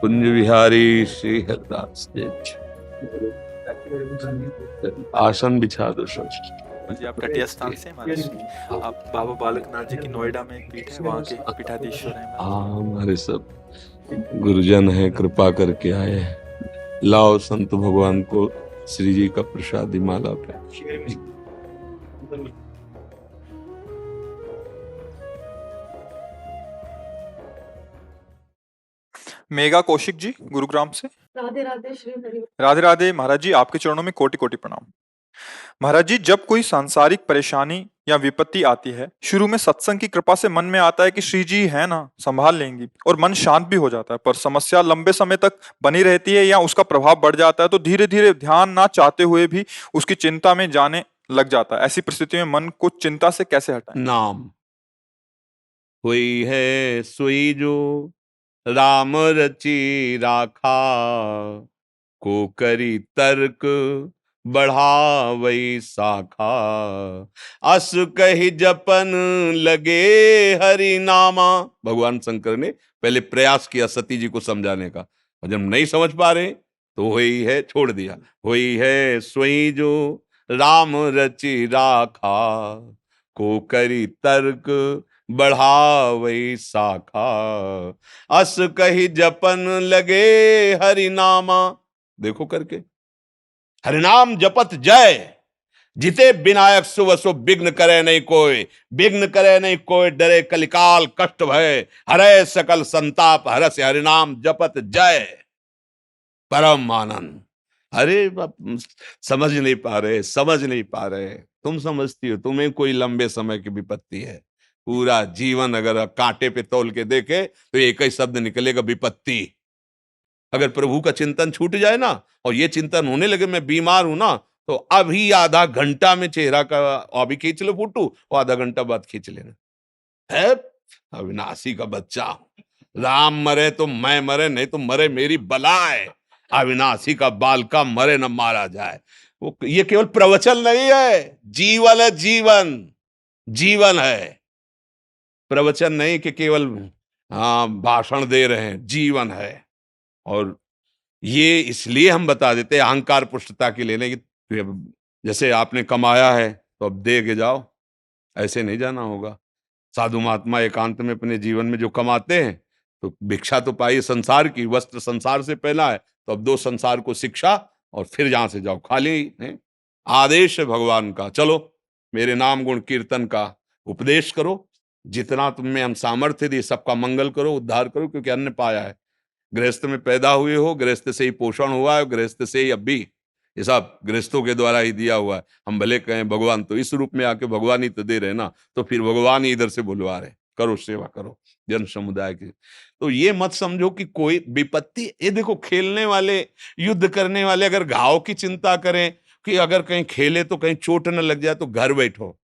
कुंज विहारी श्री हरदास जी। आसन बिछा दो सब। जी आप तटीय स्थान से महाराज जी, आप बाबा बालकनाथ जी की नोएडा में एक पीठ है, वहाँ के पीठाधीश्वर हैं महाराज। हाँ, हमारे सब गुरुजन है, कृपा करके आए हैं। लाओ संत भगवान को श्री जी का प्रसादी माला पे। मेघा कौशिक जी गुरुग्राम से। राधे राधे श्री हरि। राधे राधे महाराज जी, आपके चरणों में कोटि कोटि प्रणाम। महाराज जी, जब कोई सांसारिक परेशानी या विपत्ति आती है, शुरू में सत्संग की कृपा से मन में आता है कि श्री जी है ना, संभाल लेंगी, और मन शांत भी हो जाता है। पर समस्या लंबे समय तक बनी रहती है या उसका प्रभाव बढ़ जाता है तो धीरे धीरे ध्यान ना चाहते हुए भी उसकी चिंता में जाने लग जाता है। ऐसी परिस्थिति में मन को चिंता से कैसे हटाएं? नाम हुई है सोई जो राम रची राखा, को करी तर्क बढ़ावई शाखा, अस कही जपन लगे हरि नामा। भगवान शंकर ने पहले प्रयास किया सती जी को समझाने का, और जब नहीं समझ पा रहे तो वही है, छोड़ दिया। वही है सोई जो राम रची राखा, को करी तर्क बढ़ावई शाखा, अस कही जपन लगे हरि नामा। देखो करके हरिनाम जपत जय, जिते विनायक शुभ शुभ विघ्न करे नहीं कोई, विघ्न करे नहीं कोई, डरे कलिकाल कष्ट भय, हरे सकल संताप हरस हरिनाम जपत जय, परम आनंद। अरे समझ नहीं पा रहे, समझ नहीं पा रहे। तुम समझती हो, तुम्हें कोई लंबे समय की विपत्ति है। पूरा जीवन अगर कांटे पे तौल के देखे तो एक ही शब्द निकलेगा, विपत्ति। अगर प्रभु का चिंतन छूट जाए ना, और ये चिंतन होने लगे मैं बीमार हूं ना, तो अभी आधा घंटा में चेहरा का अभी खींच लो फोटो, और आधा घंटा बाद खींच लेना। है अविनाशी का बच्चा, राम मरे तो मैं मरे, नहीं तो मरे मेरी बलाए। अविनाशी का बालका मरे न मारा जाए। वो ये केवल प्रवचन नहीं है, जीवन है, जीवन जीवन है। प्रवचन नहीं कि केवल भाषण दे रहे हैं, जीवन है। और ये इसलिए हम बता देते हैं अहंकार पुष्टता के लेने की, जैसे आपने कमाया है तो अब दे के जाओ, ऐसे नहीं जाना होगा। साधु महात्मा एकांत में अपने जीवन में जो कमाते हैं, तो भिक्षा तो पाई संसार की, वस्त्र संसार से पहना है, तो अब दो संसार को शिक्षा, और फिर जहां से जाओ खाली है। आदेश है भगवान का, चलो मेरे नाम गुण कीर्तन का उपदेश करो, जितना तुम में हम सामर्थ्य दी सबका मंगल करो, उद्धार करो, क्योंकि अन्न पाया है। गृहस्थ में पैदा हुए हो, गृहस्थ से ही पोषण हुआ है, गृहस्थ से ही अब भी ये सब गृहस्थों के द्वारा ही दिया हुआ है। हम भले कहें भगवान तो इस रूप में आके भगवान ही तो दे रहे ना, तो फिर भगवान ही इधर से बुलवा रहे, करो सेवा करो जन समुदाय की। तो ये मत समझो कि कोई विपत्ति, ये देखो खेलने वाले, युद्ध करने वाले अगर घाव की चिंता करें कि अगर कहीं खेले तो कहीं चोट न लग जाए, तो घर बैठो,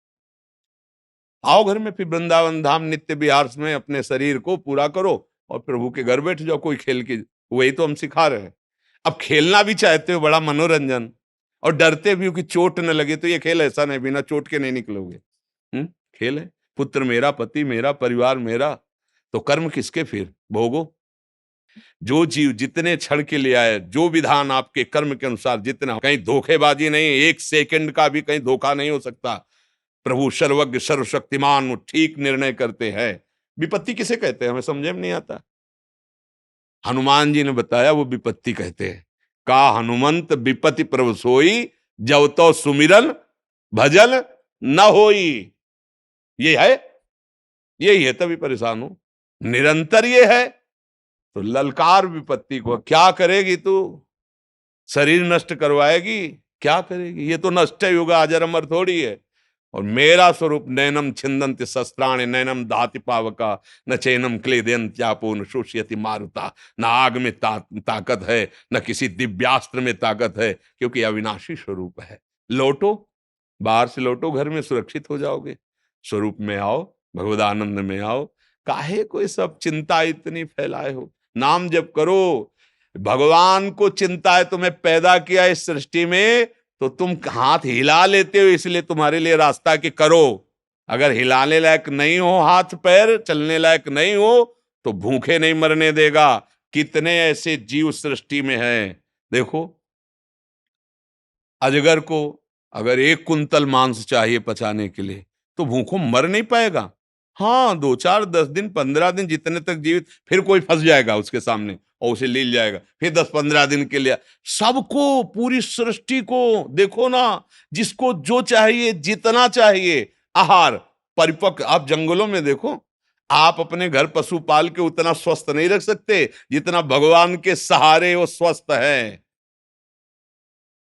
आओ घर में, फिर वृंदावन धाम नित्य विहार में अपने शरीर को पूरा करो और प्रभु के घर बैठ जाओ। कोई खेल की, वही तो हम सिखा रहे हैं। अब खेलना भी चाहते हो, बड़ा मनोरंजन, और डरते भी हो कि चोट न लगे, तो ये खेल ऐसा नहीं, बिना चोट के नहीं निकलोगे। खेल है, पुत्र मेरा, पति मेरा, परिवार मेरा, तो कर्म किसके फिर भोगो। जो जीव जितने क्षण के लिए आए, जो विधान आपके कर्म के अनुसार जितना, कहीं धोखेबाजी नहीं, एक सेकंड का भी कहीं धोखा नहीं हो सकता। प्रभु सर्वज्ञ सर्वशक्तिमान, ठीक निर्णय करते हैं। विपत्ति किसे कहते हैं हमें समझे में नहीं आता। हनुमान जी ने बताया वो विपत्ति कहते हैं। का हनुमंत विपत्ति प्रभु सोई, जब तो सुमिरन भजन न होई। ये है, यही है, तभी परेशान हो, निरंतर ये है। तो ललकार विपत्ति को, क्या करेगी तू, शरीर नष्ट करवाएगी, क्या करेगी, ये तो नष्ट युग, अजर अमर थोड़ी है। और मेरा स्वरूप नैनम छिंदन्ति शस्त्राणि नैनम दाति पावका, न चैनम क्लेदयन्त्यापो न शोष्यति मारुता। न आग में ताकत है, न किसी दिव्यास्त्र में ताकत है, क्योंकि अविनाशी स्वरूप है। लौटो, बाहर से लौटो, घर में सुरक्षित हो जाओगे। स्वरूप में आओ, भगवद आनंद में आओ। काहे कोई सब चिंता इतनी फैलाए हो, नाम जप करो। भगवान को चिंता है, तुम्हें पैदा किया इस सृष्टि में, तो तुम हाथ हिला लेते हो, इसलिए तुम्हारे लिए रास्ता कि करो। अगर हिलाने लायक नहीं हो, हाथ पैर चलने लायक नहीं हो, तो भूखे नहीं मरने देगा। कितने ऐसे जीव सृष्टि में हैं। देखो, अजगर को अगर 1 कुंतल मांस चाहिए पचाने के लिए, तो भूखों मर नहीं पाएगा। हाँ, 2 4 10 दिन 15 दिन जितने तक जीवित, फिर कोई फंस जाएगा उसके सामने और उसे ले जाएगा, फिर 10 15 दिन के लिए। सबको, पूरी सृष्टि को देखो ना, जिसको जो चाहिए, जितना चाहिए आहार, परिपक्व। आप जंगलों में देखो, आप अपने घर पशु पाल के उतना स्वस्थ नहीं रख सकते जितना भगवान के सहारे वो स्वस्थ है।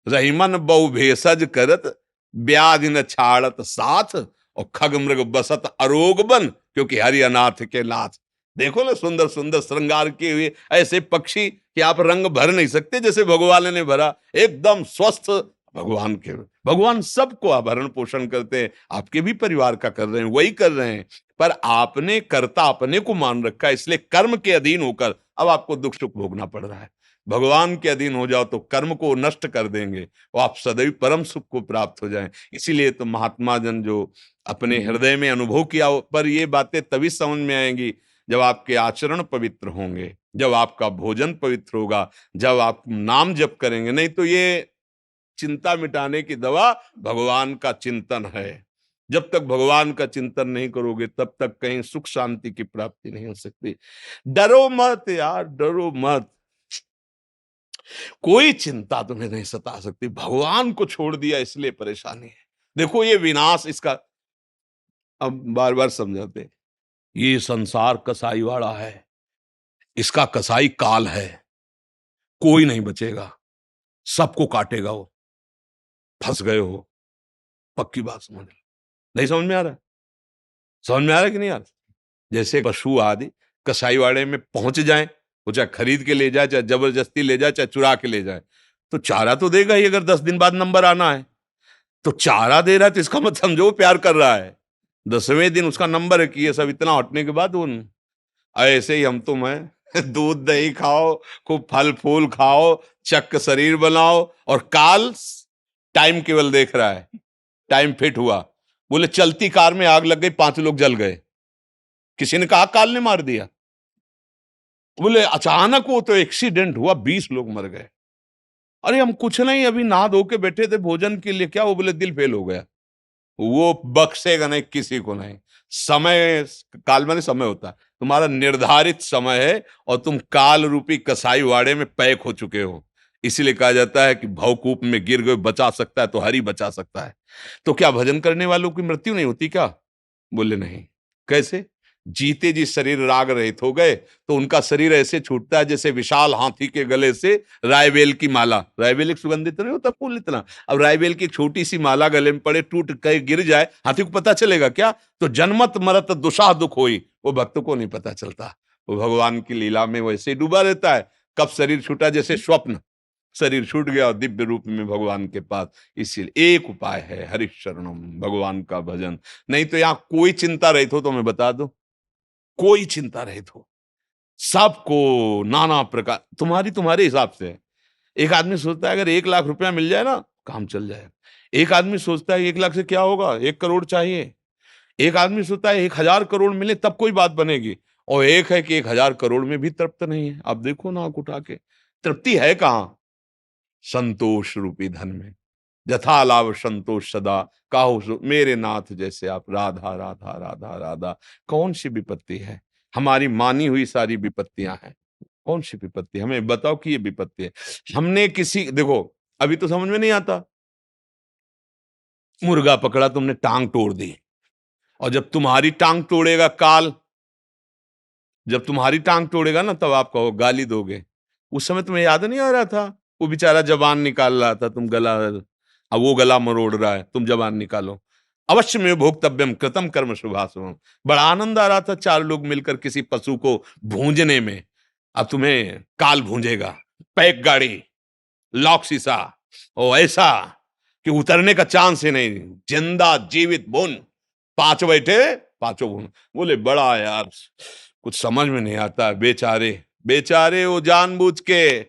रहीमन बहु भेषज करत, व्याधि न छाड़त साथ, और खग मृग बसत अरोग बन, क्योंकि हरि अनाथ के नाथ। देखो ना, सुंदर सुंदर श्रृंगार किए हुए ऐसे पक्षी कि आप रंग भर नहीं सकते जैसे भगवान ने भरा, एकदम स्वस्थ। भगवान के, भगवान सबको आभरण पोषण करते हैं, आपके भी परिवार का कर रहे हैं, वही कर रहे हैं। पर आपने कर्ता अपने को मान रखा है, इसलिए कर्म के अधीन होकर अब आपको दुख सुख भोगना पड़ रहा है। भगवान के अधीन हो जाओ तो कर्म को नष्ट कर देंगे और आप सदैव परम सुख को प्राप्त हो जाएं। इसीलिए तो महात्मा जन जो अपने हृदय में अनुभव किया, पर ये बातें तभी समझ में आएंगी जब आपके आचरण पवित्र होंगे, जब आपका भोजन पवित्र होगा, जब आप नाम जप करेंगे। नहीं तो ये चिंता मिटाने की दवा भगवान का चिंतन है। जब तक भगवान का चिंतन नहीं करोगे तब तक कहीं सुख शांति की प्राप्ति नहीं हो सकती। डरो मत यार, डरो मत, कोई चिंता तुम्हें नहीं सता सकती। भगवान को छोड़ दिया इसलिए परेशानी है। देखो, ये विनाश इसका अब बार बार समझाते हैं। ये संसार कसाईवाड़ा है, इसका कसाई काल है, कोई नहीं बचेगा, सबको काटेगा वो। फंस गए हो, पक्की बात समझ लो। नहीं समझ में आ रहा? समझ में आ रहा है कि नहीं आ रहा? जैसे पशु आदि कसाईवाड़े में पहुंच जाएं, वो चाहे खरीद के ले जाए, चाहे जबरदस्ती ले जाए, चाहे चुरा के ले जाए, तो चारा तो देगा ही। अगर 10 दिन बाद नंबर आना है तो चारा दे रहा है, तो इसका मत समझो वो प्यार कर रहा है। 10वें दिन उसका नंबर है कि ये सब इतना हटने के बाद वो ऐसे ही हम तुम है। दूध दही खाओ, खूब फल फूल खाओ, चक शरीर बनाओ, और काल टाइम केवल देख रहा है। टाइम फिट हुआ, बोले चलती कार में आग लग गई, 5 लोग जल गए, किसी ने कहा काल ने मार दिया। बोले अचानक वो तो एक्सीडेंट हुआ, 20 लोग मर गए। अरे हम कुछ नहीं, अभी नहा धो के बैठे थे भोजन के लिए, क्या? वो बोले दिल फेल हो गया। वो बख्शेगा नहीं किसी को नहीं। समय, काल माने समय होता है, तुम्हारा निर्धारित समय है और तुम काल रूपी कसाई वाड़े में पैक हो चुके हो। इसीलिए कहा जाता है कि भवकूप में गिर गए, बचा सकता है तो हरि बचा सकता है। तो क्या भजन करने वालों की मृत्यु नहीं होती क्या? बोले नहीं। कैसे? जीते जी शरीर राग रहित हो गए तो उनका शरीर ऐसे छूटता है जैसे विशाल हाथी के गले से रायबेल की माला। रायबेल एक सुगंधित नहीं होता फूल इतना, अब रायबेल की छोटी सी माला गले में पड़े, टूट के गिर जाए, हाथी को पता चलेगा क्या? तो जन्मत मरत दुसाह दुख होई, वो भक्त को नहीं पता चलता। वो भगवान की लीला में वैसे ही डूबा रहता है। कब शरीर छूटा, जैसे स्वप्न, शरीर छूट गया और दिव्य रूप में भगवान के पास। इसीलिए एक उपाय है, हरिशरणम, भगवान का भजन। नहीं तो यहां कोई चिंता रहित हो तो मैं बता दूं, कोई चिंता रहित हो, सबको नाना प्रकार, तुम्हारी तुम्हारे हिसाब से है। एक आदमी सोचता है अगर 1 लाख रुपया मिल जाए ना, काम चल जाएगा। एक आदमी सोचता है 1 लाख से क्या होगा, 1 करोड़ चाहिए। एक आदमी सोचता है 1,000 करोड़ मिले तब कोई बात बनेगी। और एक है कि 1,000 करोड़ में भी तृप्त नहीं है। अब देखो ना, आंख उठा के, तृप्ति है कहां? संतोष रूपी धन में। यथा लाभ संतोष सदा, काहू मेरे नाथ जैसे आप, राधा राधा राधा राधा। कौन सी विपत्ति है? हमारी मानी हुई सारी विपत्तियां हैं। कौन सी विपत्ति? हमें बताओ कि ये विपत्ति है। हमने किसी, देखो अभी तो समझ में नहीं आता, मुर्गा पकड़ा तुमने, टांग तोड़ दी, और जब तुम्हारी टांग तोड़ेगा काल, जब तुम्हारी टांग तोड़ेगा ना, तब आप कहो, गाली दोगे। उस समय तुम्हें याद नहीं आ रहा था? वो बेचारा जबान निकाल रहा था, तुम गला, अब वो गला मरोड़ रहा है, तुम जबान निकालो। अवश्य में भोक्तव्यम कृतम कर्म शुभाशुभम। बड़ा आनंद आ रहा था 4 लोग मिलकर किसी पशु को भूंजने में। अब तुम्हें काल भूंजेगा, पैक गाड़ी, लॉक शीशा, ओ ऐसा कि उतरने का चांस ही नहीं। जिंदा जीवित भून, 5 बैठे, 5 भून। बोले बड़ा यार, कुछ समझ में नहीं आता। बेचारे बेचारे, वो जानबूझ के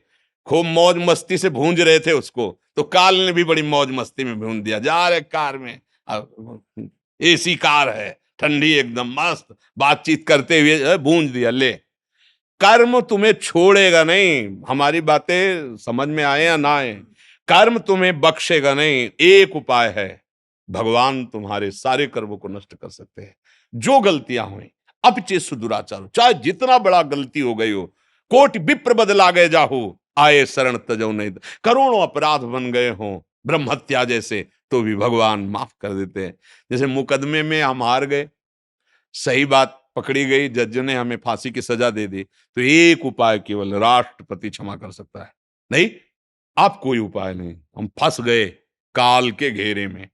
खूब मौज मस्ती से भूंज रहे थे उसको, तो काल ने भी बड़ी मौज मस्ती में भूंज दिया। जा रहे कार में, एसी कार है, ठंडी एकदम मस्त, बातचीत करते हुए भूंज दिया। ले, कर्म तुम्हें छोड़ेगा नहीं। हमारी बातें समझ में आए या ना आए, कर्म तुम्हें बख्शेगा नहीं। एक उपाय है, भगवान तुम्हारे सारे कर्मों को नष्ट कर सकते हैं। जो गलतियां हुई, अपचे सुदुराचार, चाहे जितना बड़ा गलती हो गई हो, कोटि विप्र बदला गए जाहू, आए शरण तजो नहीं। करोड़ों अपराध बन गए हों, ब्रह्म हत्या जैसे, तो भी भगवान माफ कर देते हैं। जैसे मुकदमे में हम हार गए, सही बात पकड़ी गई, जज ने हमें फांसी की सजा दे दी, तो एक उपाय केवल राष्ट्रपति क्षमा कर सकता है। नहीं, अब कोई उपाय नहीं, हम फंस गए काल के घेरे में।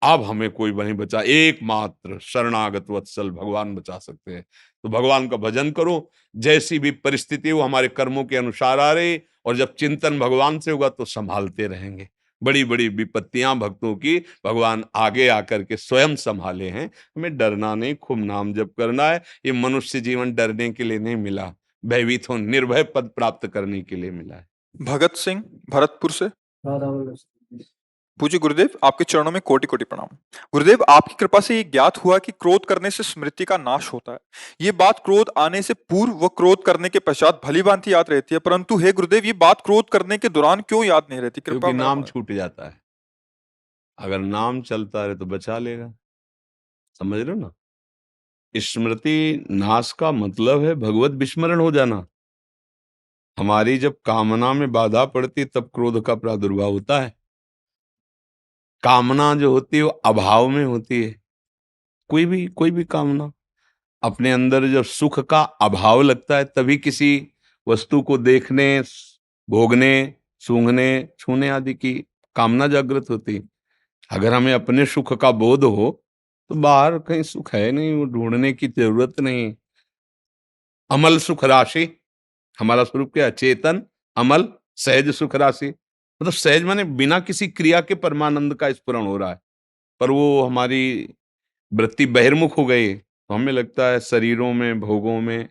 अब हमें कोई नहीं बचा, एकमात्र शरणागत वत्सल भगवान बचा सकते हैं। तो भगवान का भजन करो, जैसी भी परिस्थिति हो हमारे कर्मों के अनुसार आ रही, और जब चिंतन भगवान से होगा तो संभालते रहेंगे। बड़ी बड़ी विपत्तियां भक्तों की भगवान आगे आकर के स्वयं संभाले हैं। हमें डरना नहीं, खूब नाम जप करना है। ये मनुष्य जीवन डरने के लिए नहीं मिला, भयभीत हो निर्भय पद प्राप्त करने के लिए मिला है। भगत सिंह, भरतपुर से। पूज्य गुरुदेव, आपके चरणों में कोटि कोटि प्रणाम। गुरुदेव, आपकी कृपा से ये ज्ञात हुआ कि क्रोध करने से स्मृति का नाश होता है। ये बात क्रोध आने से पूर्व व क्रोध करने के पश्चात भली भांति याद रहती है, परंतु हे गुरुदेव, ये बात क्रोध करने के दौरान क्यों याद नहीं रहती? कृपा क्योंकि मेरा नाम छूट जाता है। अगर नाम चलता रहे तो बचा लेगा। समझ रहे हो ना? स्मृति नाश का मतलब है भगवत विस्मरण हो जाना। हमारी जब कामना में बाधा पड़ती तब क्रोध का प्रादुर्भाव होता है। कामना जो होती है वो अभाव में होती है। कोई भी कामना, अपने अंदर जब सुख का अभाव लगता है तभी किसी वस्तु को देखने, भोगने, सूंघने, छूने आदि की कामना जागृत होती। अगर हमें अपने सुख का बोध हो तो बाहर कहीं सुख है नहीं, वो ढूंढने की जरूरत नहीं। अमल सुख राशि, हमारा स्वरूप क्या है? चेतन, अमल, सहज सुख राशि। मतलब सहज माने बिना किसी क्रिया के परमानंद का स्फुरण हो रहा है। पर वो हमारी वृत्ति बहिर्मुख हो गई तो हमें लगता है शरीरों में, भोगों में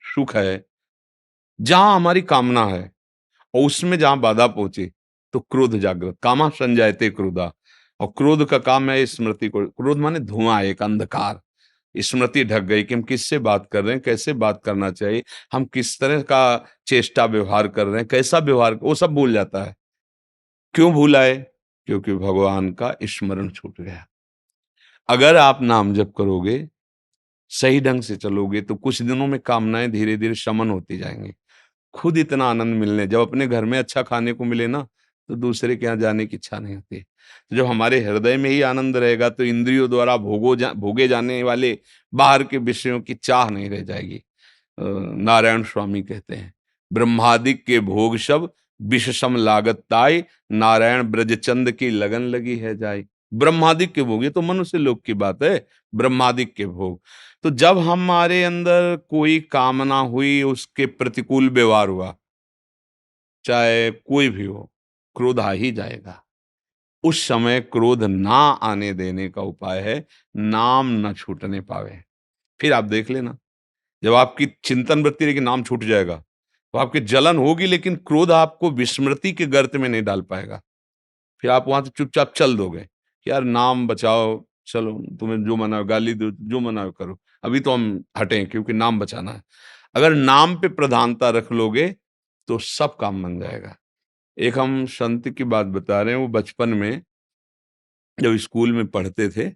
सुख है। जहां हमारी कामना है और उसमें जहां बाधा पहुंची तो क्रोध जागृत, कामा संजायते क्रोधा। और क्रोध का काम है स्मृति को, क्रोध माने धुआं, एक अंधकार। स्मृति ढक गई कि हम किससे बात कर रहे हैं, कैसे बात करना चाहिए, हम किस तरह का चेष्टा व्यवहार कर रहे हैं, कैसा व्यवहार, वो सब भूल जाता है। क्यों भूला है? क्योंकि भगवान का स्मरण छूट गया। अगर आप नाम जप करोगे, सही ढंग से चलोगे, तो कुछ दिनों में कामनाएं धीरे धीरे शमन होती जाएंगी। खुद इतना आनंद मिलने, जब अपने घर में अच्छा खाने को मिले ना, तो दूसरे के यहाँ जाने की इच्छा नहीं होती। तो जब हमारे हृदय में ही आनंद रहेगा तो इंद्रियों द्वारा भोगे जाने वाले बाहर के विषयों की चाह नहीं रह जाएगी। नारायण स्वामी कहते हैं, ब्रह्मादिक के भोग सब विष सम लागत ताई, नारायण ब्रजचंद की लगन लगी है जाई। ब्रह्मादिक के भोग, ये तो मनुष्य लोक की बात है, ब्रह्मादिक के भोग। तो जब हमारे अंदर कोई कामना हुई, उसके प्रतिकूल व्यवहार हुआ, चाहे कोई भी हो, क्रोध आ ही जाएगा। उस समय क्रोध ना आने देने का उपाय है नाम न छूटने पावे। फिर आप देख लेना, जब आपकी चिंतन वृत्ति रहेगी नाम छूट जाएगा, तो आपकी जलन होगी, लेकिन क्रोध आपको विस्मृति के गर्त में नहीं डाल पाएगा। फिर आप वहां से चुपचाप चल दोगे कि यार नाम बचाओ, चलो तुम्हें जो मना हो, गाली दो, जो मना हो करो, अभी तो हम हटें क्योंकि नाम बचाना है। अगर नाम पे प्रधानता रख लोगे तो सब काम बन जाएगा। एक हम संत की बात बता रहे हैं, वो बचपन में जब स्कूल में पढ़ते थे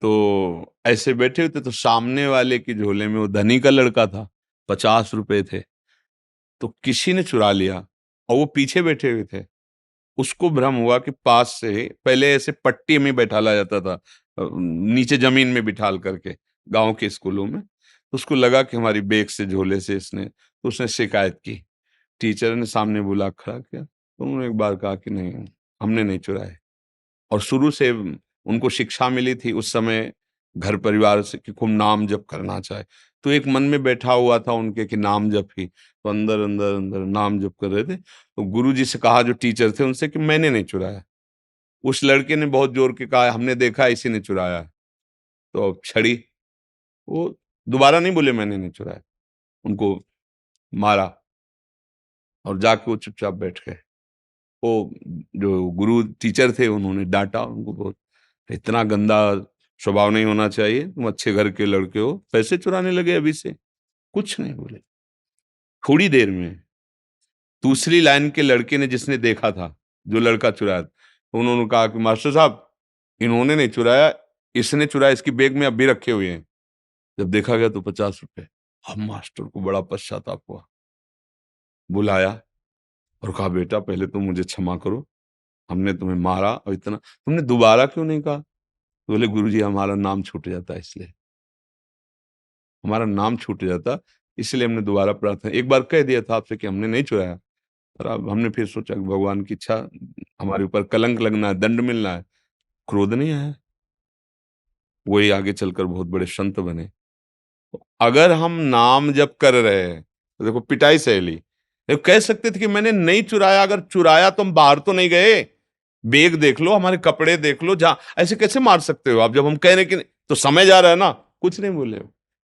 तो ऐसे बैठे होते, तो सामने वाले की झोले में, वो धनी का लड़का था, 50 रुपए थे, तो किसी ने चुरा लिया और वो पीछे बैठे हुए थे। उसको भ्रम हुआ कि पास से, पहले ऐसे पट्टी में बैठाला जाता था, नीचे जमीन में बिठाल करके गांव के स्कूलों में। तो उसको लगा कि हमारी बैग से, झोले से इसने, तो उसने शिकायत की। टीचर ने सामने बुला खड़ा किया, तो उन्होंने एक बार कहा कि नहीं, हमने नहीं चुराए। और शुरू से उनको शिक्षा मिली थी उस समय घर परिवार से कि खूब नाम जप करना चाहे। तो एक मन में बैठा हुआ था उनके कि नाम जप ही, तो अंदर अंदर अंदर नाम जप कर रहे थे। तो गुरुजी से कहा, जो टीचर थे उनसे, कि मैंने नहीं चुराया। उस लड़के ने बहुत जोर के कहा, हमने देखा इसी ने चुराया। तो अब छड़ी, वो दोबारा नहीं बोले मैंने नहीं चुराया, उनको मारा और जाके वो चुपचाप बैठ गए। वो जो गुरु टीचर थे उन्होंने डांटा उनको बहुत, इतना गंदा स्वभाव नहीं होना चाहिए, तुम अच्छे घर के लड़के हो, पैसे चुराने लगे अभी से। कुछ नहीं बोले। थोड़ी देर में दूसरी लाइन के लड़के ने, जिसने देखा था, जो लड़का चुराया था, उन्होंने कहा कि मास्टर साहब, इन्होंने नहीं चुराया, इसने चुराया, इसकी बैग में अभी रखे हुए हैं। जब देखा गया तो 50 रुपए। अब मास्टर को बड़ा पश्चाताप हुआ, बुलाया और कहा, बेटा पहले तो मुझे क्षमा करो, हमने तुम्हें मारा और इतना, तुमने दोबारा क्यों नहीं कहा? तो बोले, गुरुजी हमारा नाम छूट जाता है, इसलिए हमारा नाम छूट जाता, इसलिए हमने दोबारा प्रार्थना, एक बार कह दिया था आपसे कि हमने नहीं चुराया, पर अब हमने फिर सोचा कि भगवान की इच्छा, हमारे ऊपर कलंक लगना है, दंड मिलना है, क्रोध नहीं आया। वही आगे चलकर बहुत बड़े संत बने। अगर हम नाम जप कर रहे हैं तो देखो पिटाई सहेली, देखो कह सकते थे कि मैंने नहीं चुराया, अगर चुराया तो हम बाहर तो नहीं गए, बैग देख लो, हमारे कपड़े देख लो, जहां ऐसे कैसे मार सकते हो आप? जब हम कह रहे कि नहीं, तो समय जा रहा है ना, कुछ नहीं बोले,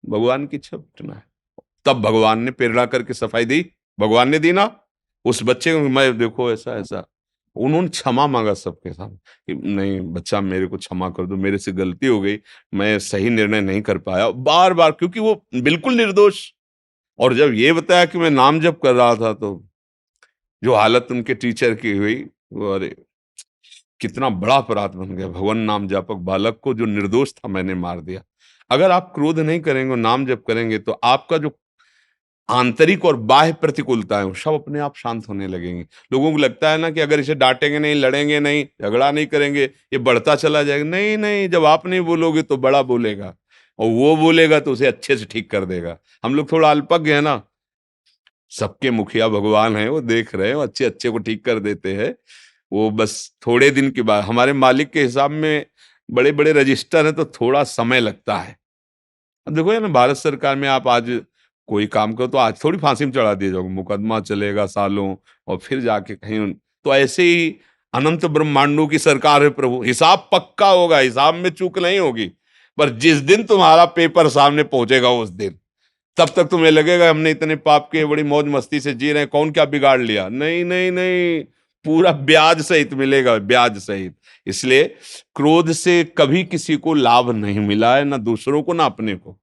भगवान की इच्छा पिटना है। तब भगवान ने प्रेरणा करके सफाई दी, भगवान ने दी ना उस बच्चे को, मैं देखो ऐसा ऐसा, उन्होंने क्षमा मांगा सबके सामने कि नहीं बच्चा, मेरे को क्षमा कर दो, मेरे से गलती हो गई, मैं सही निर्णय नहीं कर पाया, बार बार, क्योंकि वो बिल्कुल निर्दोष। और जब ये बताया कि मैं नाम जप कर रहा था, तो जो हालत उनके टीचर की हुई, वो अरे कितना बड़ा अपराध बन गया, भगवान नाम जापक बालक को जो निर्दोष था मैंने मार दिया। अगर आप क्रोध नहीं करेंगे, नाम जप करेंगे, तो आपका जो आंतरिक और बाह्य प्रतिकूलता है वो सब अपने आप शांत होने लगेंगे। लोगों को लगता है ना कि अगर इसे डांटेंगे नहीं, लड़ेंगे नहीं, झगड़ा नहीं करेंगे, ये बढ़ता चला जाएगा। नहीं नहीं, जब आप नहीं बोलोगे तो बड़ा बोलेगा, और वो बोलेगा तो उसे अच्छे से ठीक कर देगा। हम लोग थोड़ा अल्पज्ञ है ना, सबके मुखिया भगवान है, वो देख रहे हैं, वो अच्छे अच्छे को ठीक कर देते हैं। वो बस थोड़े दिन के बाद, हमारे मालिक के हिसाब में बड़े बड़े रजिस्टर है, तो थोड़ा समय लगता है। अब देखो, या ना, भारत सरकार में आप आज कोई काम करो तो आज थोड़ी फांसी में चढ़ा दिए जाओगे, मुकदमा चलेगा सालों, और फिर जाके कहीं, तो ऐसे ही अनंत ब्रह्मांडों की सरकार है प्रभु, हिसाब पक्का होगा, हिसाब में चूक नहीं होगी। पर जिस दिन तुम्हारा पेपर सामने पहुंचेगा, उस दिन, तब तक तुम्हें लगेगा हमने इतने पाप किए, बड़ी मौज मस्ती से जी रहे हैं, कौन क्या बिगाड़ लिया। नहीं नहीं नहीं, पूरा ब्याज सहित मिलेगा, ब्याज सहित। इसलिए क्रोध से कभी किसी को लाभ नहीं मिला है, ना दूसरों को ना अपने को।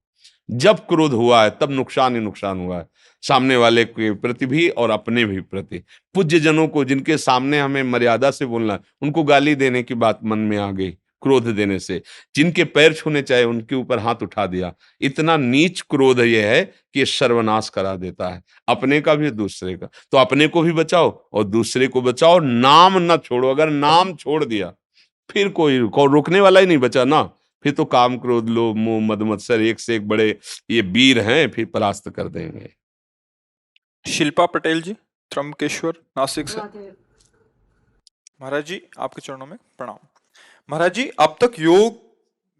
जब क्रोध हुआ है तब नुकसान ही नुकसान हुआ है, सामने वाले के प्रति भी और अपने भी प्रति। पूज्य जनों को, जिनके सामने हमें मर्यादा से बोलना है, उनको गाली देने की बात मन में आ गई क्रोध देने से। जिनके पैर छूने चाहे उनके ऊपर हाथ उठा दिया। इतना नीच क्रोध यह है कि ये सर्वनाश करा देता है, अपने का भी दूसरे का। तो अपने को भी बचाओ और दूसरे को बचाओ, नाम ना छोड़ो। अगर नाम छोड़ दिया, फिर कोई रोकने वाला ही नहीं बचा ना। फिर तो काम, क्रोध, लोभ, मोह, मद मत्सर एक से एक बड़े ये वीर हैं, फिर परास्त कर देंगे। शिल्पा पटेल जी, त्र्यंबकेश्वर, नासिक से। महाराज जी, आपके चरणों में प्रणाम। महाराज जी, अब तक योग,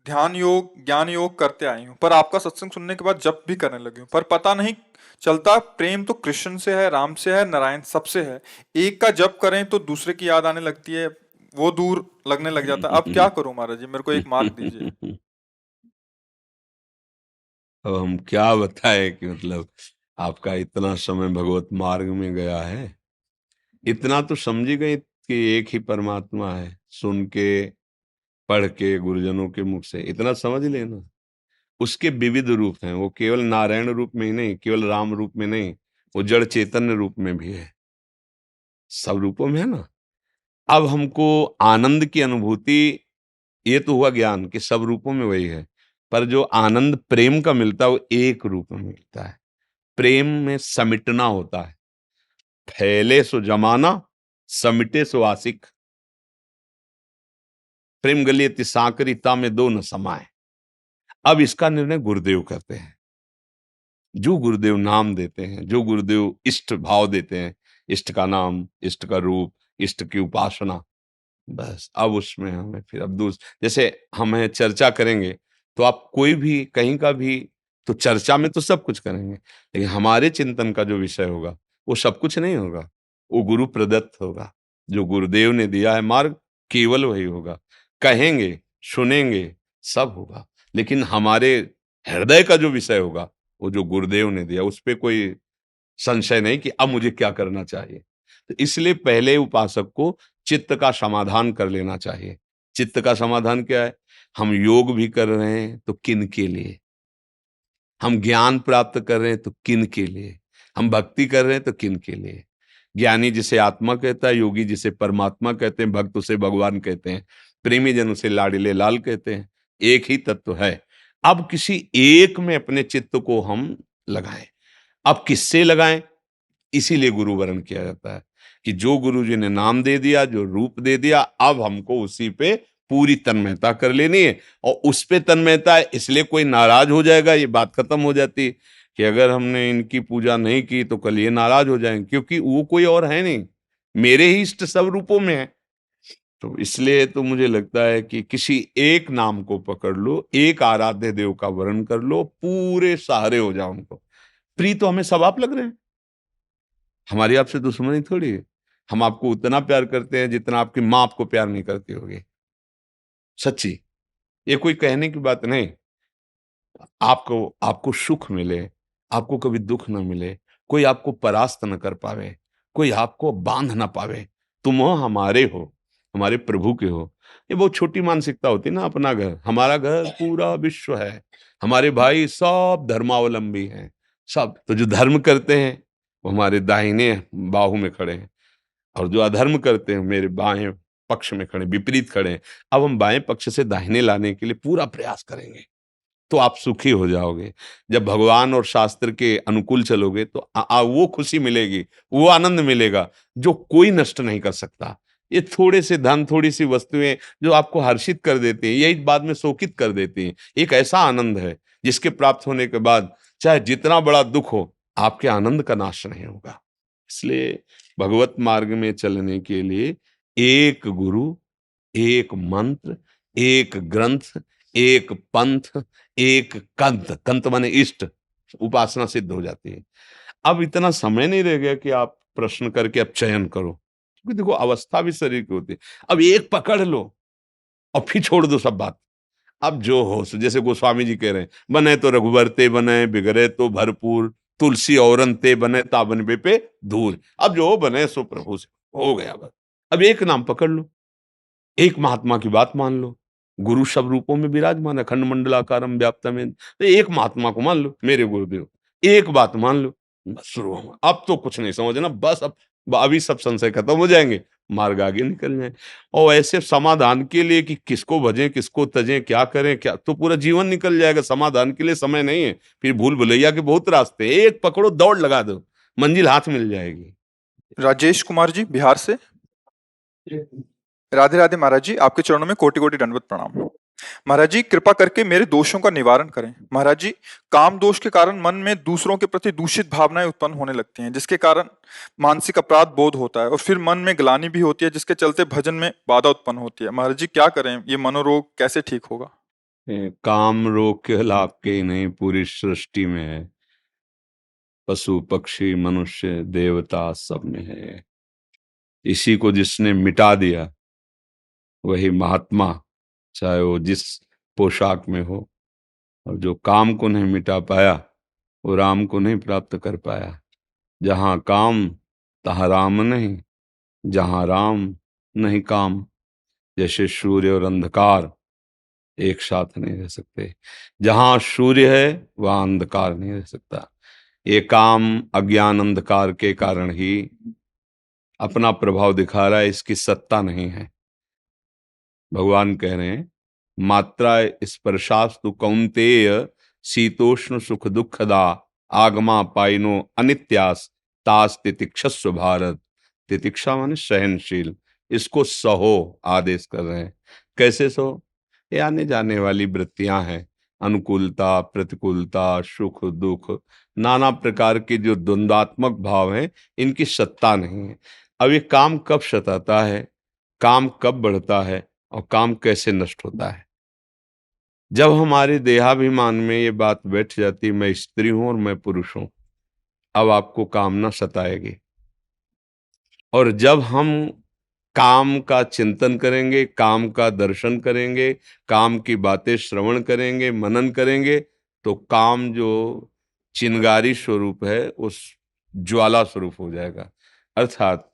ध्यान योग, ज्ञान योग करते आई हूँ, पर आपका सत्संग सुनने के बाद जप भी करने लगी हूँ, पर पता नहीं चलता प्रेम तो कृष्ण से है, राम से है, नारायण सबसे है। एक का जप करें तो दूसरे की याद आने लगती है, वो दूर लगने लग जाता है। अब क्या करूं महाराज जी, मेरे को एक मार्ग दीजिए। अब हम क्या बताएं कि मतलब आपका इतना समय भगवत मार्ग में गया है, इतना तो समझ ही गए कि एक ही परमात्मा है। सुन के, पढ़ के, गुरुजनों के मुख से इतना समझ लेना। उसके विविध रूप हैं, वो केवल नारायण रूप में ही नहीं, केवल राम रूप में नहीं, वो जड़ चैतन्य रूप में भी है, सब रूपों में है ना। अब हमको आनंद की अनुभूति, ये तो हुआ ज्ञान कि सब रूपों में वही है, पर जो आनंद प्रेम का मिलता है वो एक रूप में मिलता है। प्रेम में समिटना होता है, फैले सो जमाना, समिटे सो आशिक। प्रेम गलियति साकरी ता में दो न समाए। अब इसका निर्णय गुरुदेव करते हैं। जो गुरुदेव नाम देते हैं, जो गुरुदेव इष्ट भाव देते हैं, इष्ट का नाम, इष्ट का रूप, इष्ट की उपासना, बस अब उसमें हमें फिर अब जैसे हमें चर्चा करेंगे, तो आप कोई भी कहीं का भी, तो चर्चा में तो सब कुछ करेंगे, लेकिन हमारे चिंतन का जो विषय होगा वो सब कुछ नहीं होगा, वो गुरु प्रदत्त होगा। जो गुरुदेव ने दिया है मार्ग, केवल वही होगा। कहेंगे, सुनेंगे, सब होगा, लेकिन हमारे हृदय का जो विषय होगा, वो जो गुरुदेव ने दिया, उस पे कोई संशय नहीं कि अब मुझे क्या करना चाहिए। तो इसलिए पहले उपासक को चित्त का समाधान कर लेना चाहिए। चित्त का समाधान क्या है? हम योग भी कर रहे हैं तो किन के लिए? हम ज्ञान प्राप्त कर रहे हैं तो किन के लिए? हम भक्ति कर रहे हैं तो किन के लिए? ज्ञानी जिसे आत्मा कहता है, योगी जिसे परमात्मा कहते हैं, भक्त उसे भगवान कहते हैं, प्रेमी जन उसे लाडिले लाल कहते हैं। एक ही तत्व है। अब किसी एक में अपने चित्त को हम लगाएं। अब किससे लगाएं? इसीलिए गुरु वरण किया जाता है कि जो गुरु जी ने नाम दे दिया, जो रूप दे दिया, अब हमको उसी पे पूरी तन्मयता कर लेनी है। और उस पे तन्मयता है इसलिए कोई नाराज हो जाएगा, ये बात खत्म हो जाती है कि अगर हमने इनकी पूजा नहीं की तो कल ये नाराज हो जाएंगे, क्योंकि वो कोई और है नहीं, मेरे ही इष्ट सब रूपों में है। तो इसलिए तो मुझे लगता है कि किसी एक नाम को पकड़ लो, एक आराध्य देव का वर्ण कर लो, पूरे सहारे हो जाओ उनको। प्रिय तो हमें सब आप लग रहे हैं, हमारी आपसे दुश्मनी थोड़ी है। हम आपको उतना प्यार करते हैं जितना आपकी माँ आपको प्यार नहीं करती होगी। सच्ची, ये कोई कहने की बात नहीं। आपको आपको सुख मिले, आपको कभी दुख ना मिले, कोई आपको परास्त न कर पावे, कोई आपको बांध ना पावे, तुम हो हमारे हो, हमारे प्रभु के हो। ये बहुत छोटी मानसिकता होती है ना। अपना घर, हमारा घर पूरा विश्व है, हमारे भाई सब धर्मावलंबी हैं, सब। तो जो धर्म करते हैं वो हमारे दाहिने बाहु में खड़े हैं, और जो अधर्म करते हैं मेरे बाएं पक्ष में खड़े, विपरीत खड़े हैं। अब हम बाएं पक्ष से दाहिने लाने के लिए पूरा प्रयास करेंगे, तो आप सुखी हो जाओगे। जब भगवान और शास्त्र के अनुकूल चलोगे तो वो खुशी मिलेगी, वो आनंद मिलेगा जो कोई नष्ट नहीं कर सकता। ये थोड़े से धन, थोड़ी सी वस्तुएं जो आपको हर्षित कर देती हैं, यही बाद में शोकित कर देती हैं। एक ऐसा आनंद है जिसके प्राप्त होने के बाद चाहे जितना बड़ा दुख हो, आपके आनंद का नाश नहीं होगा। इसलिए भगवत मार्ग में चलने के लिए एक गुरु, एक मंत्र, एक ग्रंथ, एक पंथ, एक कंत, कंत माने इष्ट, उपासना सिद्ध हो जाती है। अब इतना समय नहीं रह गया कि आप प्रश्न करके अब चयन करो, क्योंकि देखो अवस्था भी शरीर की होती है। अब एक पकड़ लो और फिर छोड़ दो सब बात। अब जो हो सो, जैसे गोस्वामी जी कह रहे हैं, बने तो रघुबर ते बने, बिगड़े तो भरपूर, तुलसी औरन ते बने, ताबन पे दूर। अब जो बने सो प्रभु से हो गया बस। अब एक नाम पकड़ लो, एक महात्मा की बात मान लो। गुरु सब रूपों में विराजमान है, खंड मंडलाकारम व्याप्तम। तो एक महात्मा को मान लो, मेरे गुरुदेव, एक बात मान लो, बस शुरू हो। अब तो कुछ नहीं समझना, बस अब अभी सब संशय खत्म हो जाएंगे, मार्ग आगे निकल जाए। और ऐसे समाधान के लिए कि किसको भजें, किसको तजें, क्या करें, क्या, तो पूरा जीवन निकल जाएगा। समाधान के लिए समय नहीं है। फिर भूल भुलैया के बहुत रास्ते, एक पकड़ो, दौड़ लगा दो, मंजिल हाथ मिल जाएगी। राजेश कुमार जी बिहार से। राधे राधे महाराज जी, आपके चरणों में कोटि कोटि दंडवत प्रणाम। महाराज जी, कृपा करके मेरे दोषों का निवारण करें। महाराज जी, काम दोष के कारण मन में दूसरों के प्रति दूषित भावनाएं उत्पन्न होने लगती हैं, जिसके कारण मानसिक अपराध बोध होता है और फिर मन में ग्लानि भी होती है, जिसके चलते भजन में बाधा उत्पन्न होती है। महाराज जी, क्या करें? ये मनोरोग कैसे ठीक होगा? काम रोग केवल आपके ही नहीं, पूरी सृष्टि में है। पशु पक्षी मनुष्य देवता सब में है। इसी को जिसने मिटा दिया वही महात्मा, चाहे वो जिस पोशाक में हो। और जो काम को नहीं मिटा पाया वो राम को नहीं प्राप्त कर पाया। जहां काम तहां राम नहीं, जहां राम नहीं काम। जैसे सूर्य और अंधकार एक साथ नहीं रह सकते, जहां सूर्य है वहां अंधकार नहीं रह सकता। ये काम अज्ञान अंधकार के कारण ही अपना प्रभाव दिखा रहा है, इसकी सत्ता नहीं है। भगवान कह रहे हैं, मात्रा स्पर्शास्तु कौन्तेय शीतोष्ण सुख दुखदा आगमा पाइनो अनित्यास तास तितिक्षस्व भारत। तितिक्षा माने सहनशील, इसको सहो आदेश कर रहे हैं। कैसे सहो? ये आने जाने वाली वृत्तियां हैं, अनुकूलता प्रतिकूलता सुख दुख, नाना प्रकार के जो द्वंद्वात्मक भाव हैं, इनकी सत्ता नहीं है। अब ये काम कब सताता है, काम कब बढ़ता है और काम कैसे नष्ट होता है? जब हमारे देहाभिमान में ये बात बैठ जाती, मैं स्त्री हूं और मैं पुरुष हूं, अब आपको कामना सताएगी। और जब हम काम का चिंतन करेंगे, काम का दर्शन करेंगे, काम की बातें श्रवण करेंगे, मनन करेंगे, तो काम जो चिंगारी स्वरूप है उस ज्वाला स्वरूप हो जाएगा। अर्थात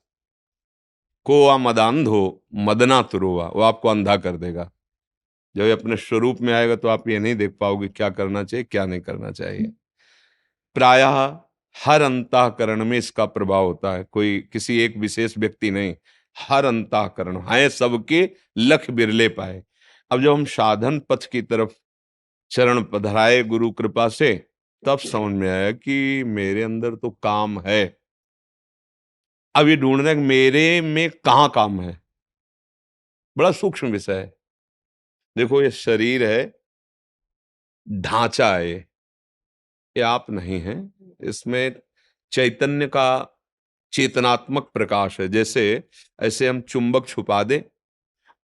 कोआ मदांधो मदना तुरोवा, वो आपको अंधा कर देगा। जब ये अपने स्वरूप में आएगा तो आप ये नहीं देख पाओगे क्या करना चाहिए क्या नहीं करना चाहिए। प्रायः हर अंतःकरण में इसका प्रभाव होता है, कोई किसी एक विशेष व्यक्ति नहीं, हर अंतःकरण है सबके, लख बिरले पाए। अब जब हम साधन पथ की तरफ चरण पधराए गुरु कृपा से, तब समझ में आया कि मेरे अंदर तो काम है। अब ये ढूंढना है कि मेरे में कहाँ काम है, बड़ा सूक्ष्म विषय है। देखो ये शरीर है, ढांचा है ये आप नहीं है, इसमें चैतन्य का चेतनात्मक प्रकाश है। जैसे ऐसे हम चुंबक छुपा दें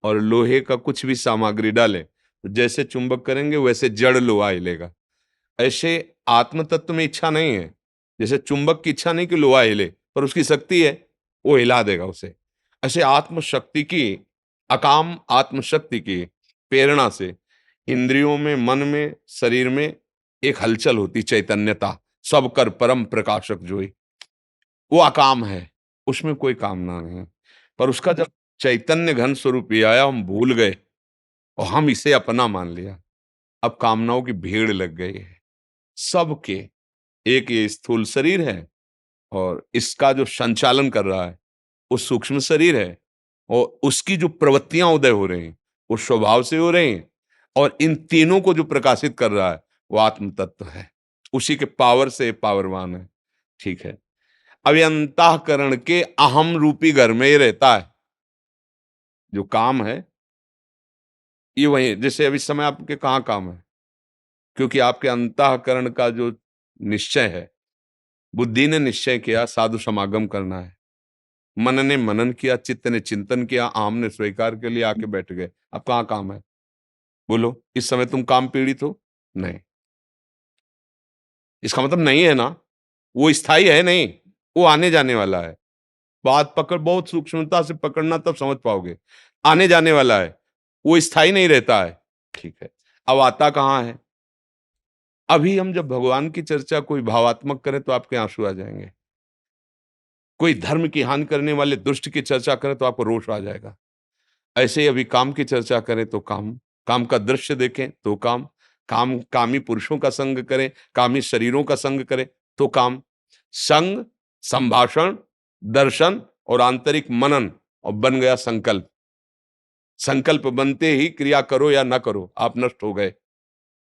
और लोहे का कुछ भी सामग्री डालें, तो जैसे चुंबक करेंगे वैसे जड़ लोहा हिलेगा। ऐसे आत्म तत्व में इच्छा नहीं है, जैसे चुंबक की इच्छा नहीं कि लोहा हिले, पर उसकी शक्ति है, वो हिला देगा उसे। ऐसे आत्मशक्ति की, अकाम आत्मशक्ति की प्रेरणा से इंद्रियों में, मन में, शरीर में एक हलचल होती, चैतन्यता, सब कर परम प्रकाशक जोई, वो अकाम है, उसमें कोई कामना नहीं। पर उसका जब चैतन्य घन स्वरूप ये आया, हम भूल गए और हम इसे अपना मान लिया। अब कामनाओं की भीड़ लग गई है सबके। एक ये स्थूल शरीर है और इसका जो संचालन कर रहा है वो सूक्ष्म शरीर है, और उसकी जो प्रवृत्तियां उदय हो रही हैं वो स्वभाव से हो रही हैं, और इन तीनों को जो प्रकाशित कर रहा है वो आत्म तत्व है, उसी के पावर से पावरवान है। ठीक है, अब ये अंतःकरण के अहम रूपी घर में ही रहता है। जो काम है ये वही, जैसे अभी समय आपके कहाँ काम है, क्योंकि आपके अंतःकरण का जो निश्चय है, बुद्धि ने निश्चय किया साधु समागम करना है, मन ने मनन किया, चित्त ने चिंतन किया, आम ने स्वीकार के लिए आके बैठ गए। अब कहाँ काम है, बोलो? इस समय तुम काम पीड़ित हो? नहीं। इसका मतलब नहीं है ना, वो स्थायी है नहीं, वो आने जाने वाला है। बात पकड़, बहुत सूक्ष्मता से पकड़ना, तब समझ पाओगे। आने जाने वाला है, वो स्थायी नहीं रहता है। ठीक है, अब आता कहाँ है? अभी हम जब भगवान की चर्चा कोई भावात्मक करें तो आपके आंसू आ जाएंगे, कोई धर्म की हानि करने वाले दुष्ट की चर्चा करें तो आपको रोष आ जाएगा। ऐसे ही अभी काम की चर्चा करें तो काम, काम का दृश्य देखें तो काम, काम कामी पुरुषों का संग करें, कामी शरीरों का संग करें तो काम। संग, संभाषण, दर्शन और आंतरिक मनन, और बन गया संकल्प। संकल्प बनते ही क्रिया करो या ना करो, आप नष्ट हो गए।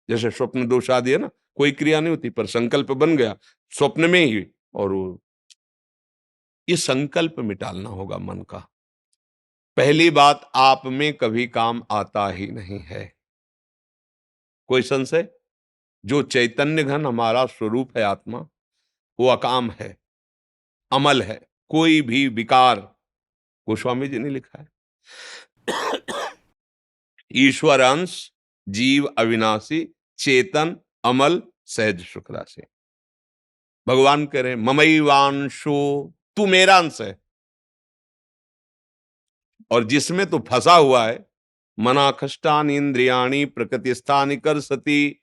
जैसे स्वप्न दोष आदि है ना, कोई क्रिया नहीं होती पर संकल्प बन गया स्वप्न में ही, और ये संकल्प मिटालना होगा मन का। पहली बात, आप में कभी काम आता ही नहीं है, कोई संशय? जो चैतन्य घन हमारा स्वरूप है आत्मा, वो अकाम है, अमल है, कोई भी विकार, गोस्वामी जी ने लिखा है, ईश्वर अंश, जीव अविनाशी, चेतन, अमल, सहज सुख राशि। भगवान कह रहे ममैवांशो, तू मेरा अंश है, और जिसमें तो फंसा हुआ है, मनाखष्टान इंद्रियाणी प्रकृति स्थानी कर सती,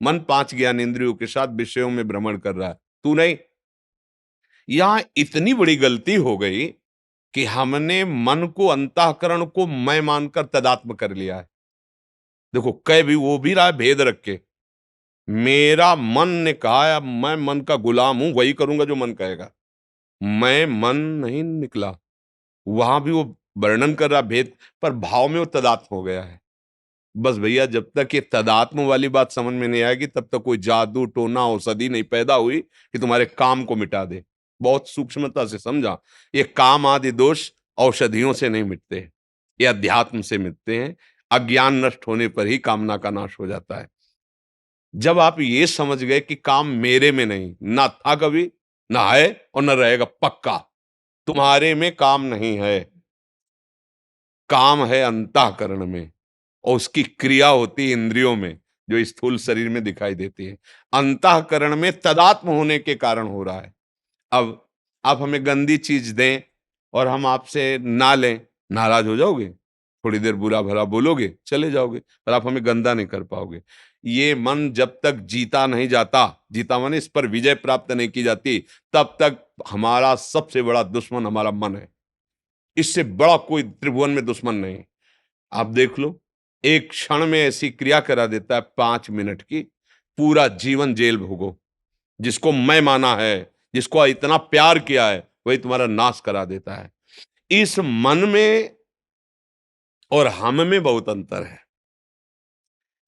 मन पांच ज्ञान इंद्रियों के साथ विषयों में भ्रमण कर रहा है, तू नहीं। यहां इतनी बड़ी गलती हो गई कि हमने मन को, अंतःकरण को मैं मानकर तदात्म कर लिया है। देखो कह भी वो भी रहा है भेद रख के, मेरा मन ने कहा है, अब मैं मन का गुलाम हूं, वही करूंगा जो मन कहेगा। मैं मन नहीं निकला, वहां भी वो वर्णन कर रहा भेद, पर भाव में वो तदात्म हो गया है। बस भैया, जब तक ये तदात्म वाली बात समझ में नहीं आएगी तब तक कोई जादू टोना औषधि नहीं पैदा हुई कि तुम्हारे काम को मिटा दे। बहुत सूक्ष्मता से समझा, ये काम आदि दोष औषधियों से नहीं मिटते, ये अध्यात्म से मिटते हैं। अज्ञान नष्ट होने पर ही कामना का नाश हो जाता है। जब आप ये समझ गए कि काम मेरे में नहीं, ना था कभी, ना है और ना रहेगा, पक्का तुम्हारे में काम नहीं है, काम है अंतःकरण में, और उसकी क्रिया होती है इंद्रियों में, जो स्थूल शरीर में दिखाई देती है। अंतःकरण में तदात्म होने के कारण हो रहा है। अब आप हमें गंदी चीज दें और हम आपसे ना लें, नाराज हो जाओगे, थोड़ी देर बुरा भला बोलोगे, चले जाओगे, पर आप हमें गंदा नहीं कर पाओगे। ये मन जब तक जीता नहीं जाता, जीता माने इस पर विजय प्राप्त नहीं की जाती, तब तक हमारा सबसे बड़ा दुश्मन हमारा मन है। इससे बड़ा कोई त्रिभुवन में दुश्मन नहीं। आप देख लो, एक क्षण में ऐसी क्रिया करा देता है 5 मिनट की, पूरा जीवन जेल भोगो। जिसको मैं माना है जिसको इतना प्यार किया है वही तुम्हारा नाश करा देता है। इस मन में और हम में बहुत अंतर है।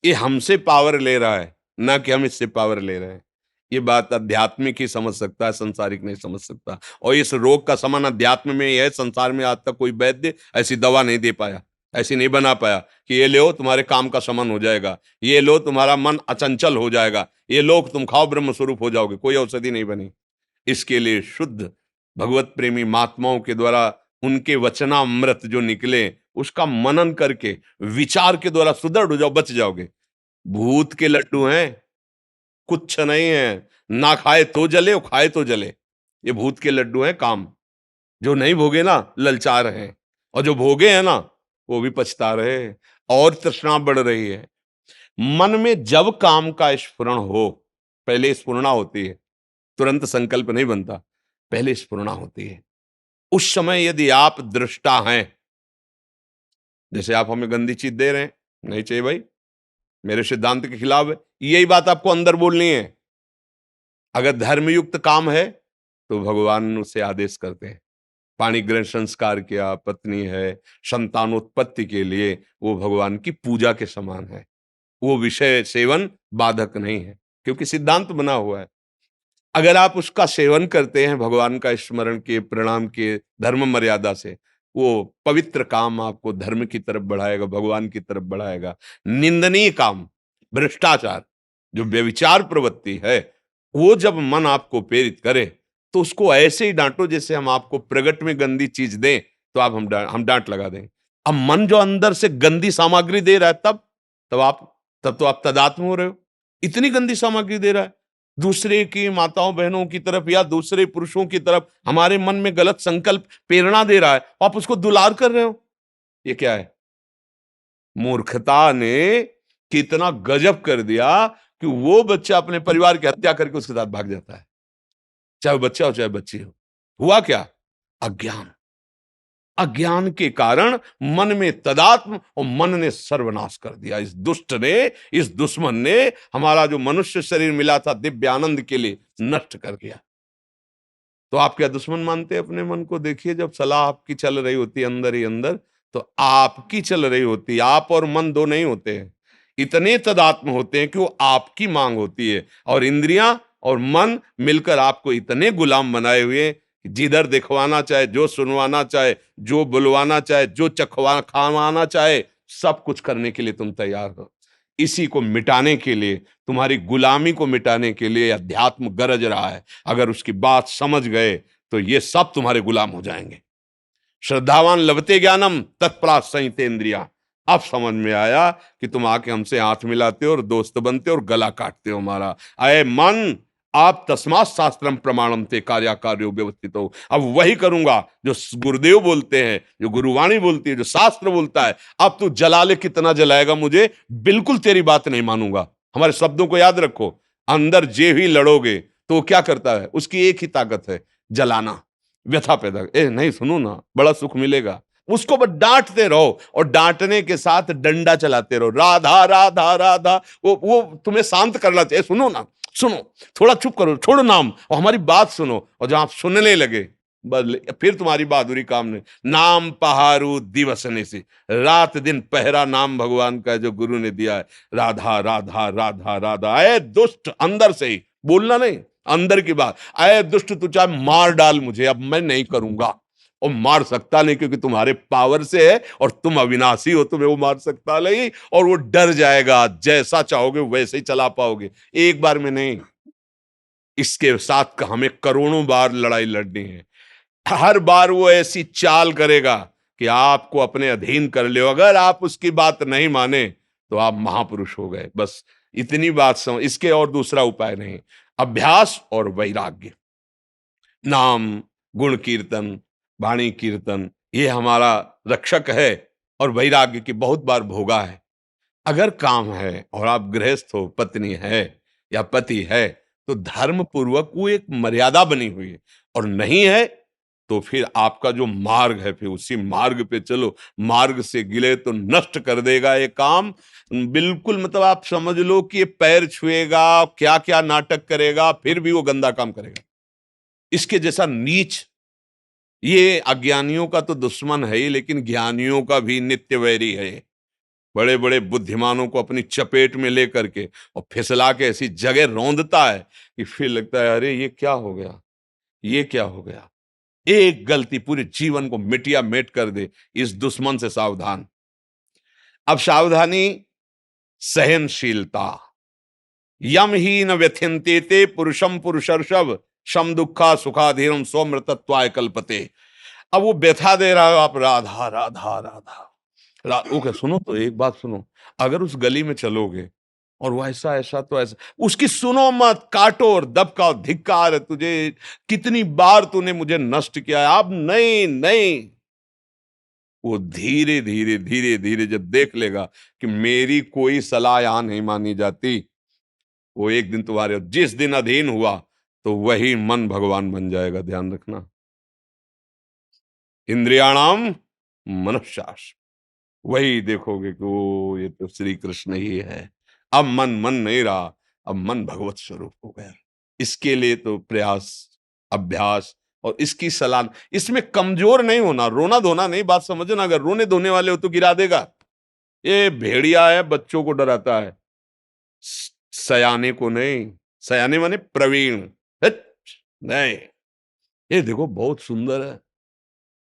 ये हमसे पावर ले रहा है, ना कि हम इससे पावर ले रहे हैं। ये बात आध्यात्मिक ही समझ सकता है, संसारिक नहीं समझ सकता। और इस रोग का समाधान अध्यात्म में ही है। संसार में आज तक कोई वैद्य ऐसी दवा नहीं दे पाया, ऐसी नहीं बना पाया कि ये लो तुम्हारे काम का शमन हो जाएगा, ये लो तुम्हारा मन अचंचल हो जाएगा, ये लो तुम खाओ ब्रह्म स्वरूप हो जाओगे। कोई औषधि नहीं बनी। इसके लिए शुद्ध भगवत प्रेमी महात्माओं के द्वारा उनके वचनामृत जो निकले उसका मनन करके विचार के द्वारा सुदृढ़ हो जाओ, बच जाओगे। भूत के लड्डू हैं, कुछ नहीं है। ना खाए तो जले और खाए तो जले। ये भूत के लड्डू हैं काम। जो नहीं भोगे ना ललचा रहे हैं, और जो भोगे हैं ना वो भी पछता रहे हैं, और तृष्णा बढ़ रही है। मन में जब काम का स्फुरण हो, पहले स्फुरणा होती है, तुरंत संकल्प नहीं बनता, पहले स्फुरणा होती है। उस समय यदि आप दृष्टा हैं, जैसे आप हमें गंदी चीज दे रहे हैं, नहीं चाहिए भाई, मेरे सिद्धांत के खिलाफ है, यही बात आपको अंदर बोलनी है। अगर धर्मयुक्त काम है तो भगवान उसे आदेश करते हैं। पाणी ग्रहण संस्कार किया, पत्नी है, संतानोत्पत्ति के लिए वो भगवान की पूजा के समान है। वो विषय सेवन बाधक नहीं है, क्योंकि सिद्धांत बना हुआ है। अगर आप उसका सेवन करते हैं भगवान का स्मरण के, प्रणाम के, धर्म मर्यादा से, वो पवित्र काम आपको धर्म की तरफ बढ़ाएगा, भगवान की तरफ बढ़ाएगा। निंदनीय काम, भ्रष्टाचार, जो व्यभिचार प्रवृत्ति है, वो जब मन आपको प्रेरित करे तो उसको ऐसे ही डांटो जैसे हम आपको प्रगट में गंदी चीज दें तो आप हम डांट लगा दें। अब मन जो अंदर से गंदी सामग्री दे रहा है, तब तो आप तदात्म हो रहे हो। इतनी गंदी सामग्री दे रहा है, दूसरे की माताओं बहनों की तरफ या दूसरे पुरुषों की तरफ हमारे मन में गलत संकल्प प्रेरणा दे रहा है, आप उसको दुलार कर रहे हो। ये क्या है? मूर्खता ने कितना गजब कर दिया कि वो बच्चा अपने परिवार की हत्या करके उसके साथ भाग जाता है, चाहे वो बच्चा हो चाहे बच्ची हो। हुआ क्या? अज्ञान। अज्ञान के कारण मन में तदात्म, और मन ने सर्वनाश कर दिया। इस दुष्ट ने, इस दुश्मन ने हमारा जो मनुष्य शरीर मिला था दिव्य आनंद के लिए, नष्ट कर दिया। तो आप क्या दुश्मन मानते हैं अपने मन को? देखिए, जब सलाह आपकी चल रही होती है अंदर ही अंदर, तो आपकी चल रही होती है। आप और मन दो नहीं होते हैं, इतने तदात्म होते हैं कि वो आपकी मांग होती है, और इंद्रियां और मन मिलकर आपको इतने गुलाम बनाए हुए हैं कि जिधर दिखवाना चाहे, जो सुनवाना चाहे, जो बुलवाना चाहे, जो चखवा खावाना चाहे, सब कुछ करने के लिए तुम तैयार हो। इसी को मिटाने के लिए, तुम्हारी गुलामी को मिटाने के लिए अध्यात्म गरज रहा है। अगर उसकी बात समझ गए तो ये सब तुम्हारे गुलाम हो जाएंगे। श्रद्धावान लभते ज्ञानम तत्परात संहिते इंद्रिया। अब समझ में आया कि तुम आके हमसे हाथ मिलाते हो और दोस्त बनते हो और गला काटते हो हमारा। अय मन, आप तस्मात् शास्त्रम प्रमाणम ते कार्याकार्यो व्यवस्थित हो। अब वही करूंगा जो गुरुदेव बोलते हैं, जो गुरुवाणी बोलती है, जो शास्त्र बोलता है। अब तू जला ले, कितना जलाएगा मुझे, बिल्कुल तेरी बात नहीं मानूंगा। हमारे शब्दों को याद रखो। अंदर जे भी लड़ोगे तो वो क्या करता है? उसकी एक ही ताकत है, जलाना, व्यथा पैदा। ए नहीं, सुनो ना, बड़ा सुख मिलेगा। उसको बस डांटते रहो, और डांटने के साथ डंडा चलाते रहो, राधा राधा राधा। वो तुम्हें शांत करना चाहिए। सुनो ना, सुनो, थोड़ा चुप करो, छोड़ो नाम और हमारी बात सुनो। और जब आप सुनने लगे, बस फिर तुम्हारी बहादुरी काम नहीं। नाम पहारू दिवसने से, रात दिन पहरा नाम भगवान का जो गुरु ने दिया है। राधा राधा राधा राधा। अय दुष्ट, अंदर से ही बोलना नहीं, अंदर की बात। अय दुष्ट, तू चाहे मार डाल मुझे, अब मैं नहीं करूंगा। और मार सकता नहीं, क्योंकि तुम्हारे पावर से है, और तुम अविनाशी हो, तुम्हें वो मार सकता नहीं। और वो डर जाएगा, जैसा चाहोगे वैसे ही चला पाओगे, एक बार में नहीं। इसके साथ हमें करोड़ों बार लड़ाई लड़नी है। हर बार वो ऐसी चाल करेगा कि आपको अपने अधीन कर ले। अगर आप उसकी बात नहीं माने तो आप महापुरुष हो गए। बस इतनी बात समझ, इसके और दूसरा उपाय नहीं। अभ्यास और वैराग्य। नाम, गुण कीर्तन, वाणी कीर्तन, ये हमारा रक्षक है। और वैराग्य की बहुत बार भोगा है। अगर काम है और आप गृहस्थ हो, पत्नी है या पति है, तो धर्म पूर्वक वो एक मर्यादा बनी हुई है। और नहीं है तो फिर आपका जो मार्ग है, फिर उसी मार्ग पे चलो। मार्ग से गिले तो नष्ट कर देगा ये काम। बिल्कुल, मतलब आप समझ लो कि ये पैर छुएगा, क्या क्या नाटक करेगा, फिर भी वो गंदा काम करेगा। इसके जैसा नीच, ये अज्ञानियों का तो दुश्मन है ही, लेकिन ज्ञानियों का भी नित्य वैरी है। बड़े बड़े बुद्धिमानों को अपनी चपेट में लेकर के और फिसला के ऐसी जगह रौंदता है कि फिर लगता है अरे ये क्या हो गया, ये क्या हो गया। एक गलती पूरे जीवन को मिटिया मेट कर दे। इस दुश्मन से सावधान। अब सावधानी, सहनशीलता। यम ही न व्यथ्यन्ते ते पुरुषम पुरुषर्षभ शम दुखा सुखाधीरम स्वमृतत्वाय कल्पते। अब वो व्यथा दे रहा है, आप राधा राधा राधा ओके सुनो, तो एक बात सुनो, अगर उस गली में चलोगे और वो ऐसा ऐसा तो ऐसा, उसकी सुनो मत, काटो और दबकाओ, धिक्कार है तुझे, कितनी बार तूने मुझे नष्ट किया है, अब नहीं नहीं। वो धीरे धीरे धीरे धीरे जब देख लेगा कि मेरी कोई सलाह यहां नहीं मानी जाती, वो एक दिन तुम्हारे, जिस दिन अधीन हुआ तो वही मन भगवान बन जाएगा। ध्यान रखना, इंद्रियाणाम मनश्शास, वही देखोगे कि वो ये तो श्री कृष्ण ही है। अब मन मन नहीं रहा, अब मन भगवत स्वरूप हो गया। इसके लिए तो प्रयास, अभ्यास और इसकी सलाह। इसमें कमजोर नहीं होना, रोना धोना नहीं, बात समझना। अगर रोने धोने वाले हो तो गिरा देगा। ये भेड़िया है, बच्चों को डराता है, सयाने को नहीं। सयाने माने प्रवीण। हट, नहीं, ये देखो बहुत सुंदर है,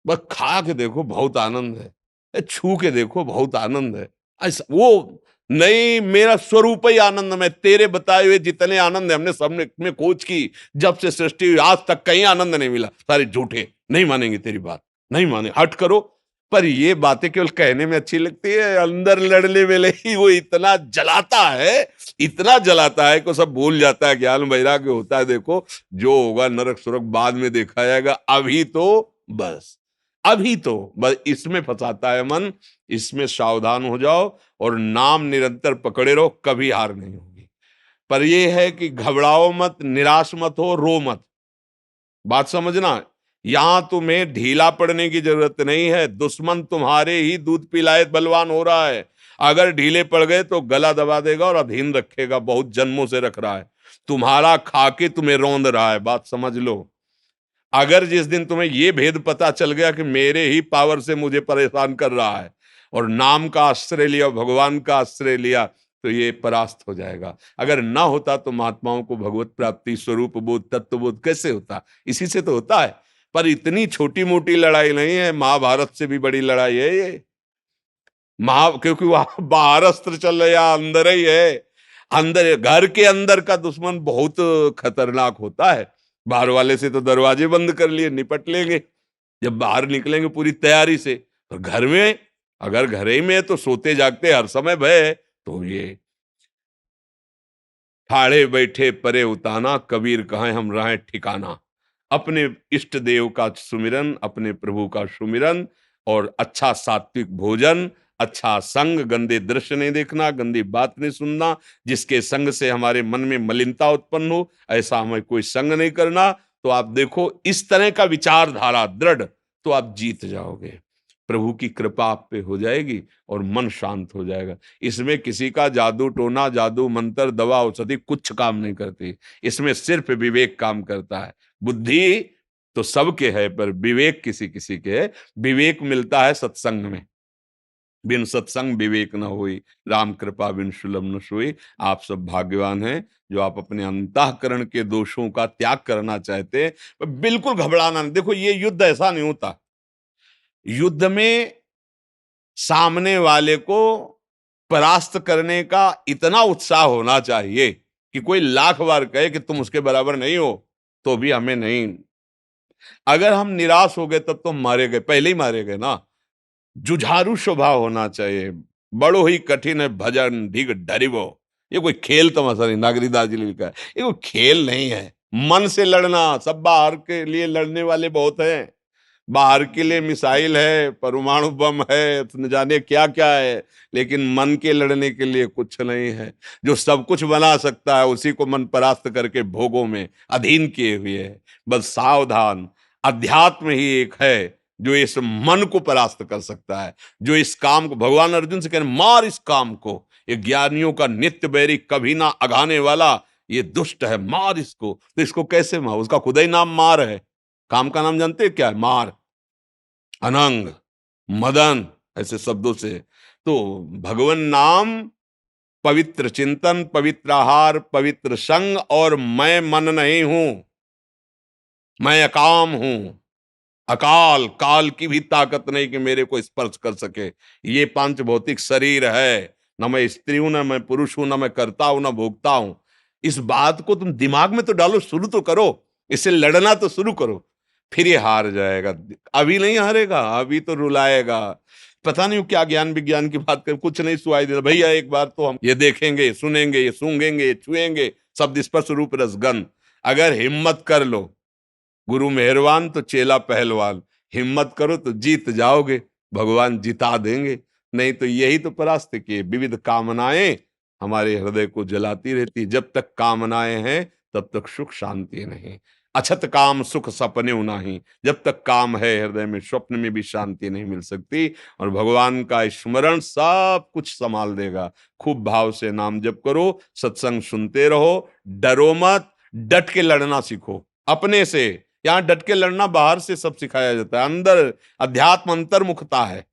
बस खा के देखो बहुत आनंद है, छू के देखो बहुत आनंद है। ऐसा वो नहीं, मेरा स्वरूप ही आनंद में। तेरे बताए हुए जितने आनंद है हमने सबने में खोज की, जब से सृष्टि हुई आज तक कहीं आनंद नहीं मिला। सारे झूठे, नहीं मानेंगे तेरी बात, नहीं माने, हट करो। पर ये बातें केवल कहने में अच्छी लगती है, अंदर लड़ने वेले ही वो इतना जलाता है, इतना जलाता है कि सब भूल जाता है। ज्ञान वैराग्य होता है, देखो जो होगा नरक सुरक बाद में देखा जाएगा, अभी तो बस, अभी तो बस इसमें फंसाता है मन। इसमें सावधान हो जाओ और नाम निरंतर पकड़े रहो, कभी हार नहीं होगी। पर यह है कि घबराओ मत, निराश मत हो, रो मत। बात समझना, यहां तुम्हें ढीला पड़ने की जरूरत नहीं है। दुश्मन तुम्हारे ही दूध पिलाए बलवान हो रहा है। अगर ढीले पड़ गए तो गला दबा देगा और अधीन रखेगा, बहुत जन्मों से रख रहा है, तुम्हारा खा के तुम्हें रौंद रहा है। बात समझ लो। अगर जिस दिन तुम्हें यह भेद पता चल गया कि मेरे ही पावर से मुझे परेशान कर रहा है, और नाम का आश्रय लिया, भगवान का आश्रय लिया, तो ये परास्त हो जाएगा। अगर ना होता तो महात्माओं को भगवत प्राप्ति, स्वरूप बोध, तत्व बोध कैसे होता? इसी से तो होता है। पर इतनी छोटी मोटी लड़ाई नहीं है, महाभारत से भी बड़ी लड़ाई है ये। क्योंकि वहां बाहर अस्त्र चल रहा है, अंदर ही है। अंदर, घर के अंदर का दुश्मन बहुत खतरनाक होता है। बाहर वाले से तो दरवाजे बंद कर लिए, निपट लेंगे। जब बाहर निकलेंगे पूरी तैयारी से, तो घर में, अगर घर ही में तो सोते जागते हर समय भय है। तो ये ठाड़े बैठे परे उताना, कबीर कहें हम रहें ठिकाना। अपने इष्ट देव का सुमिरन, अपने प्रभु का सुमिरन, और अच्छा सात्विक भोजन, अच्छा संग, गंदे दृश्य नहीं देखना, गंदी बात नहीं सुनना, जिसके संग से हमारे मन में मलिनता उत्पन्न हो, ऐसा हमें कोई संग नहीं करना। तो आप देखो, इस तरह का विचारधारा दृढ़, तो आप जीत जाओगे। प्रभु की कृपा आप पे हो जाएगी और मन शांत हो जाएगा। इसमें किसी का जादू टोना, जादू मंत्र, दवा औषधि कुछ काम नहीं करती। इसमें सिर्फ विवेक काम करता है। बुद्धि तो सबके है, पर विवेक किसी किसी के है। विवेक मिलता है सत्संग में। बिन सत्संग विवेक न होई, राम कृपा बिन सुलभ न सोई। आप सब भाग्यवान हैं जो आप अपने अंतःकरण के दोषों का त्याग करना चाहते हैं। बिल्कुल घबराना नहीं। देखो, ये युद्ध ऐसा नहीं होता। युद्ध में सामने वाले को परास्त करने का इतना उत्साह होना चाहिए कि कोई लाख बार कहे कि तुम उसके बराबर नहीं हो, तो भी हमें नहीं। अगर हम निराश हो गए तब तो मारे गए, पहले ही मारे गए ना। जुझारू स्वभाव होना चाहिए। बड़ो ही कठिन है भजन ढिग डरिवो। ये कोई खेल तमाशा नहीं, नागरीदास जी ने लिखा है, ये कोई खेल नहीं है। मन से लड़ना, सब बाहर के लिए लड़ने वाले बहुत हैं। बाहर के लिए मिसाइल है, परमाणु बम है, न जाने क्या क्या है, लेकिन मन के लड़ने के लिए कुछ नहीं है। जो सब कुछ बना सकता है उसी को मन परास्त करके भोगों में अधीन किए हुए है। बस सावधान, अध्यात्म ही एक है जो इस मन को परास्त कर सकता है, जो इस काम को, भगवान अर्जुन से कह रहे मार इस काम को, ये ज्ञानियों का नित्य बैरी, कभी ना अघाने वाला, ये दुष्ट है, मार इसको। तो इसको कैसे मार? उसका खुदा ही नाम मार है। काम का नाम जानते हैं क्या है? मार, अनंग, मदन, ऐसे शब्दों से। तो भगवान नाम, पवित्र चिंतन, पवित्र आहार, पवित्र संग, और मैं मन नहीं हूं, मैं अकाम हूं। अकाल, काल की भी ताकत नहीं कि मेरे को स्पर्श कर सके। ये पांच भौतिक शरीर है, न मैं स्त्री हूं, न मैं पुरुष हूं, न मैं करता हूं, न भोगता हूं। इस बात को तुम दिमाग में तो डालो, शुरू तो करो, इससे लड़ना तो शुरू करो, फिर ये हार जाएगा। अभी नहीं हारेगा, अभी तो रुलाएगा। पता नहीं क्या ज्ञान विज्ञान की बात कर, कुछ नहीं सुनाई देता भैया। एक बार तो हम ये देखेंगे, सुनेंगे, ये सूंघेंगे, ये छुएंगे, शब्द स्पर्श रूप रसगंध। अगर हिम्मत कर लो, गुरु मेहरबान तो चेला पहलवान, हिम्मत करो तो जीत जाओगे, भगवान जिता देंगे। नहीं तो यही तो परास्त किए, विविध कामनाएं हमारे हृदय को जलाती रहती। जब तक कामनाएं हैं तब तक सुख शांति नहीं। अछत काम सुख सपने नहीं, जब तक काम है हृदय में, स्वप्न में भी शांति नहीं मिल सकती। और भगवान का स्मरण सब कुछ संभाल देगा। खूब भाव से नाम जप करो, सत्संग सुनते रहो, डरो मत, डट के लड़ना सीखो अपने से। यहां डट के लड़ना बाहर से सब सिखाया जाता है, अंदर अध्यात्म अंतर्मुखता है।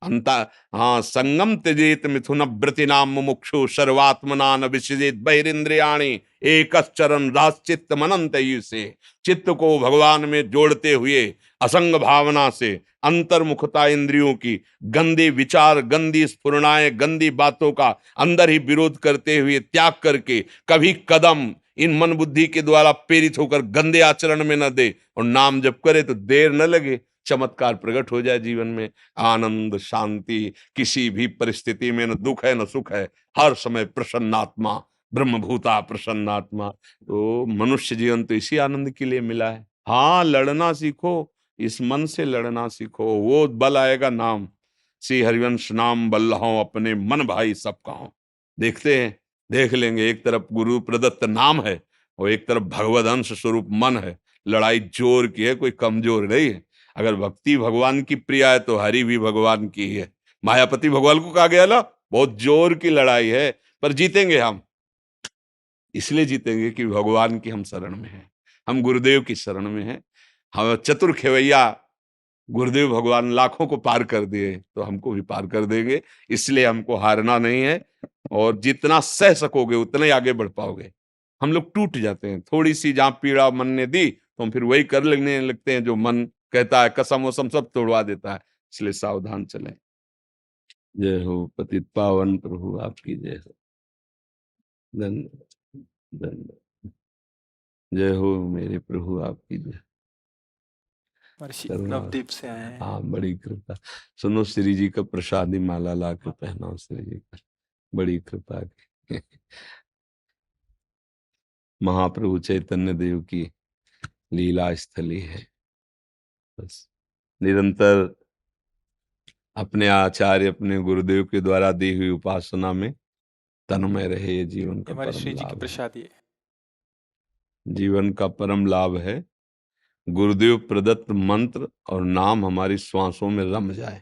अंता हाँ, संगम त्यजेत मिथुन व्रति नाम मुमुक्षु सर्वात्मना न विसृजेत बहिरिंद्रियाणि एकश्चरन् राश्चित्त मनंत से। चित्त को भगवान में जोड़ते हुए असंग भावना से, अंतर्मुखता इंद्रियों की, गंदे विचार, गंदी स्फुरणाएं, गंदी बातों का अंदर ही विरोध करते हुए त्याग करके कभी कदम इन मन बुद्धि के द्वारा प्रेरित होकर गंदे आचरण में न दे, और नाम जप करे तो देर न लगे, चमत्कार प्रकट हो जाए जीवन में। आनंद, शांति, किसी भी परिस्थिति में न दुख है न सुख है, हर समय प्रसन्नात्मा, ब्रह्मभूता प्रसन्नात्मा। तो मनुष्य जीवन तो इसी आनंद के लिए मिला है। हाँ, लड़ना सीखो, इस मन से लड़ना सीखो, वो बल आएगा नाम। श्री हरिवंश नाम बल्लहों अपने मन भाई सब कहो। देखते हैं, देख लेंगे, एक तरफ गुरु प्रदत्त नाम है और एक तरफ भगवद अंश स्वरूप मन है। लड़ाई जोर की है, कोई कमजोर नहीं है। अगर भक्ति भगवान की प्रिय है तो हरि भी भगवान की ही है। मायापति भगवान को कहा गया ना, बहुत जोर की लड़ाई है, पर जीतेंगे हम। इसलिए जीतेंगे कि भगवान की हम शरण में हैं, हम गुरुदेव की शरण में हैं। हम चतुर खेवैया गुरुदेव भगवान लाखों को पार कर दिए, तो हमको भी पार कर देंगे। इसलिए हमको हारना नहीं है, और जितना सह सकोगे उतना ही आगे बढ़ पाओगे। हम लोग टूट जाते हैं, थोड़ी सी जहां पीड़ा मन ने दी तो हम फिर वही कर लगने लगते हैं जो मन कहता है, कसम वसम सब तोड़वा देता है। इसलिए सावधान चलें। जय हो पतित पावन प्रभु आपकी जय हो। धन्यवाद, धन्यवाद। जय हो मेरे प्रभु आपकी जय। महर्षि करुणा, नवदीप से आए हैं। हाँ, बड़ी कृपा। सुनो, श्री जी का प्रसादी माला ला के पहनाओ श्री जी का, बड़ी कृपा की। महाप्रभु चैतन्य देव की लीला स्थली है। बस निरंतर अपने आचार्य, अपने गुरुदेव के द्वारा दी हुई उपासना में तन्मय रहे, ये जीवन का हमारे परम श्री जी की लाभ है। प्रसादी है। जीवन का परम लाभ है गुरुदेव प्रदत्त मंत्र और नाम हमारी श्वासों में रम जाए,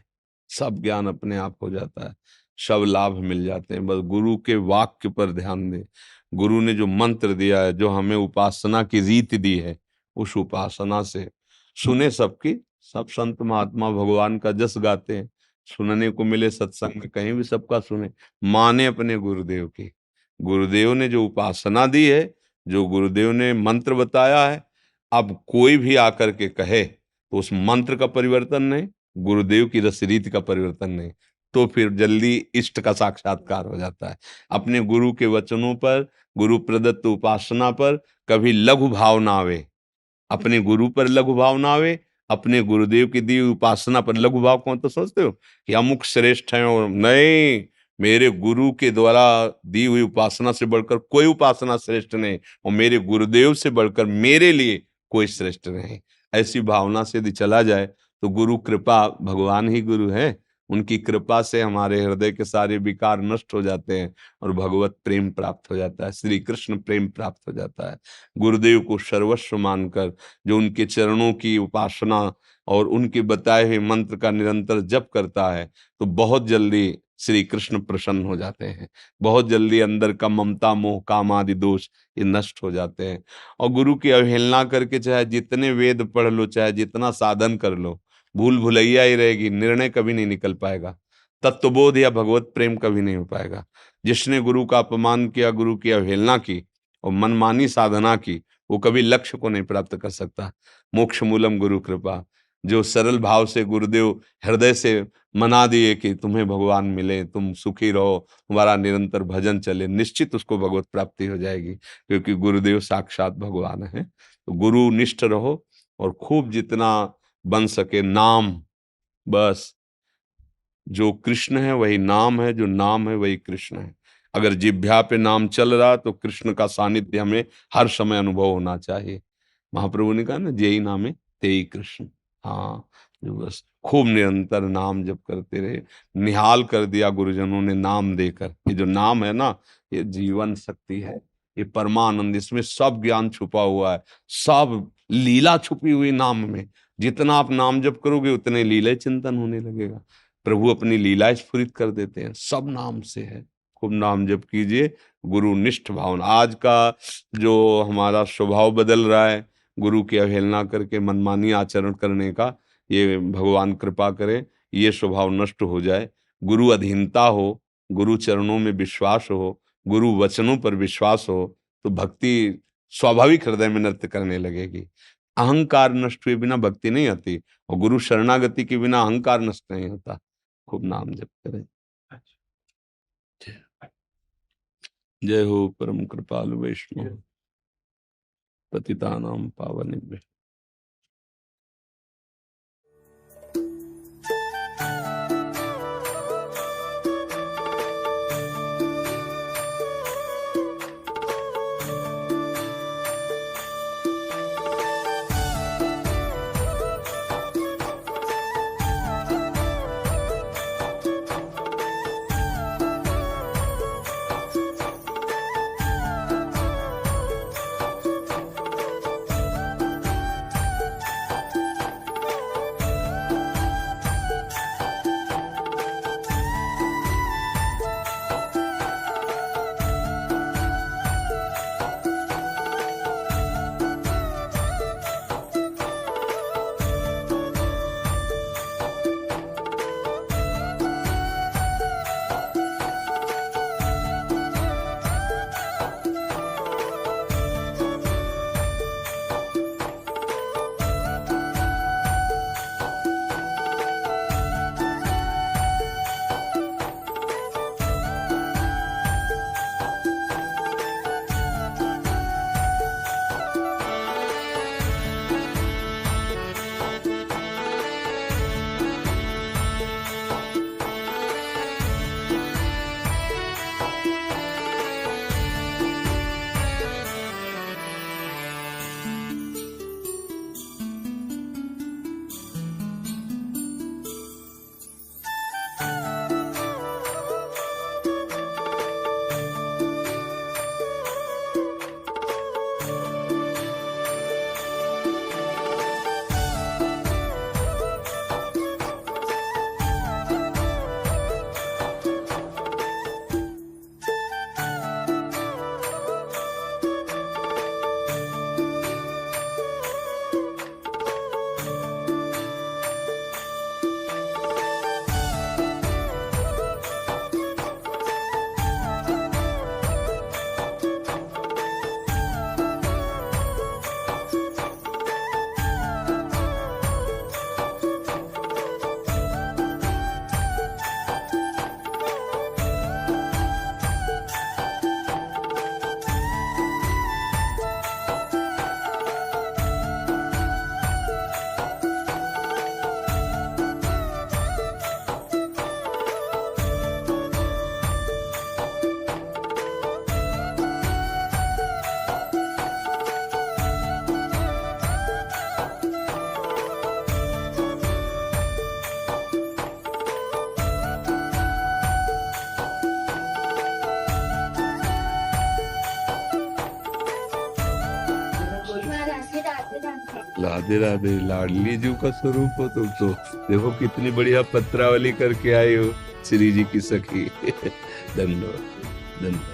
सब ज्ञान अपने आप हो जाता है, सब लाभ मिल जाते हैं। बस गुरु के वाक्य पर ध्यान दें। गुरु ने जो मंत्र दिया है, जो हमें उपासना की रीति दी है, उस उपासना से सुने सबकी। सब संत महात्मा भगवान का जस गाते हैं, सुनने को मिले सत्संग में, कहीं भी सबका सुने, माने अपने गुरुदेव की। गुरुदेव ने जो उपासना दी है, जो गुरुदेव ने मंत्र बताया है, अब कोई भी आकर के कहे तो उस मंत्र का परिवर्तन नहीं, गुरुदेव की रस रीति का परिवर्तन नहीं, तो फिर जल्दी इष्ट का साक्षात्कार हो जाता है। अपने गुरु के वचनों पर, गुरु प्रदत्त उपासना पर कभी लघु भाव ना आवे। अपने गुरु पर लघु भाव ना आवे, अपने गुरुदेव की दी हुई उपासना पर लघु भाव। कौन तो सोचते हो कि अमुक श्रेष्ठ है, और नहीं, मेरे गुरु के द्वारा दी हुई उपासना से बढ़कर कोई उपासना श्रेष्ठ नहीं, और मेरे गुरुदेव से बढ़कर मेरे लिए कोई श्रेष्ठ नहीं। ऐसी भावना से यदि चला जाए तो गुरु कृपा, भगवान ही गुरु है, उनकी कृपा से हमारे हृदय के सारे विकार नष्ट हो जाते हैं और भगवत प्रेम प्राप्त हो जाता है, श्री कृष्ण प्रेम प्राप्त हो जाता है। गुरुदेव को सर्वस्व मानकर जो उनके चरणों की उपासना और उनके बताए हुए मंत्र का निरंतर जप करता है, तो बहुत जल्दी श्री कृष्ण प्रसन्न हो जाते हैं। बहुत जल्दी अंदर का ममता मोह काम आदि दोष ये नष्ट हो जाते हैं। और गुरु की अवहेलना करके चाहे जितने वेद पढ़ लो, चाहे जितना साधन कर लो, भूल भुलैया ही रहेगी, निर्णय कभी नहीं निकल पाएगा, तत्वबोध या भगवत प्रेम कभी नहीं हो पाएगा। जिसने गुरु का अपमान किया, गुरु की अवहेलना की और मनमानी साधना की, वो कभी लक्ष्य को नहीं प्राप्त कर सकता। मोक्ष मूलम गुरु कृपा। जो सरल भाव से गुरुदेव हृदय से मना दिए कि तुम्हें भगवान मिले, तुम सुखी रहो, तुम्हारा निरंतर भजन चले, निश्चित उसको भगवत प्राप्ति हो जाएगी, क्योंकि गुरुदेव साक्षात भगवान है। तो गुरु निष्ठ रहो और खूब जितना बन सके नाम, बस जो कृष्ण है वही नाम है, जो नाम है वही कृष्ण है। अगर जिह्वा पे नाम चल रहा तो कृष्ण का सानिध्य हमें हर समय अनुभव होना चाहिए। महाप्रभु ने कहा ना, जेई नामे तेई कृष्ण। हाँ, जो बस खूब निरंतर नाम जप करते रहे। निहाल कर दिया गुरुजनों ने नाम देकर। ये जो नाम है ना, ये जीवन शक्ति है, ये परमानंद, इसमें सब ज्ञान छुपा हुआ है, सब लीला छुपी हुई नाम में। जितना आप नाम जप करोगे उतने लीला चिंतन होने लगेगा। प्रभु अपनी लीला स्फुरित कर देते हैं, सब नाम से है। खूब नाम जप कीजिए, गुरु निष्ठ भावना। आज का जो हमारा स्वभाव बदल रहा है, गुरु की अवहेलना करके मनमानी आचरण करने का, ये भगवान कृपा करे ये स्वभाव नष्ट हो जाए। गुरु अधीनता हो, गुरु चरणों में विश्वास हो, गुरु वचनों पर विश्वास हो, तो भक्ति स्वाभाविक हृदय में नृत्य करने लगेगी। अहंकार नष्ट हुए बिना भक्ति नहीं आती, और गुरु शरणागति के बिना अहंकार नष्ट नहीं होता। खूब नाम जप करें। जय हो परम कृपालु वैष्णव पतितानां पावनेभ्यः। राधे राधे, लाडली जी का स्वरूप हो तुम तो। देखो कितनी बढ़िया पत्रावली करके आए हो श्री जी की सखी। धन्यवाद धन्यवाद।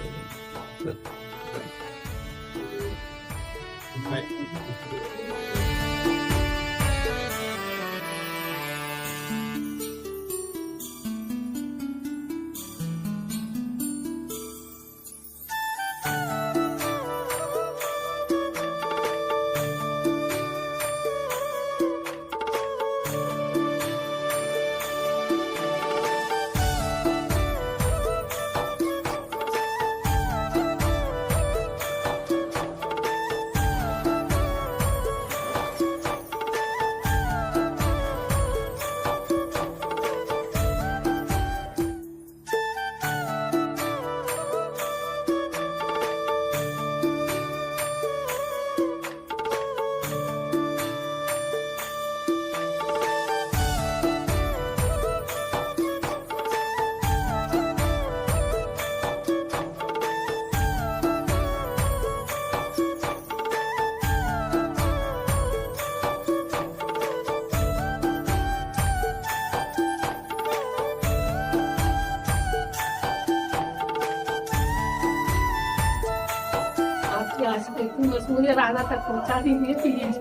आपकी आस देखूं बस मुझे राधा तक पहुंचा दीजिए प्लीज।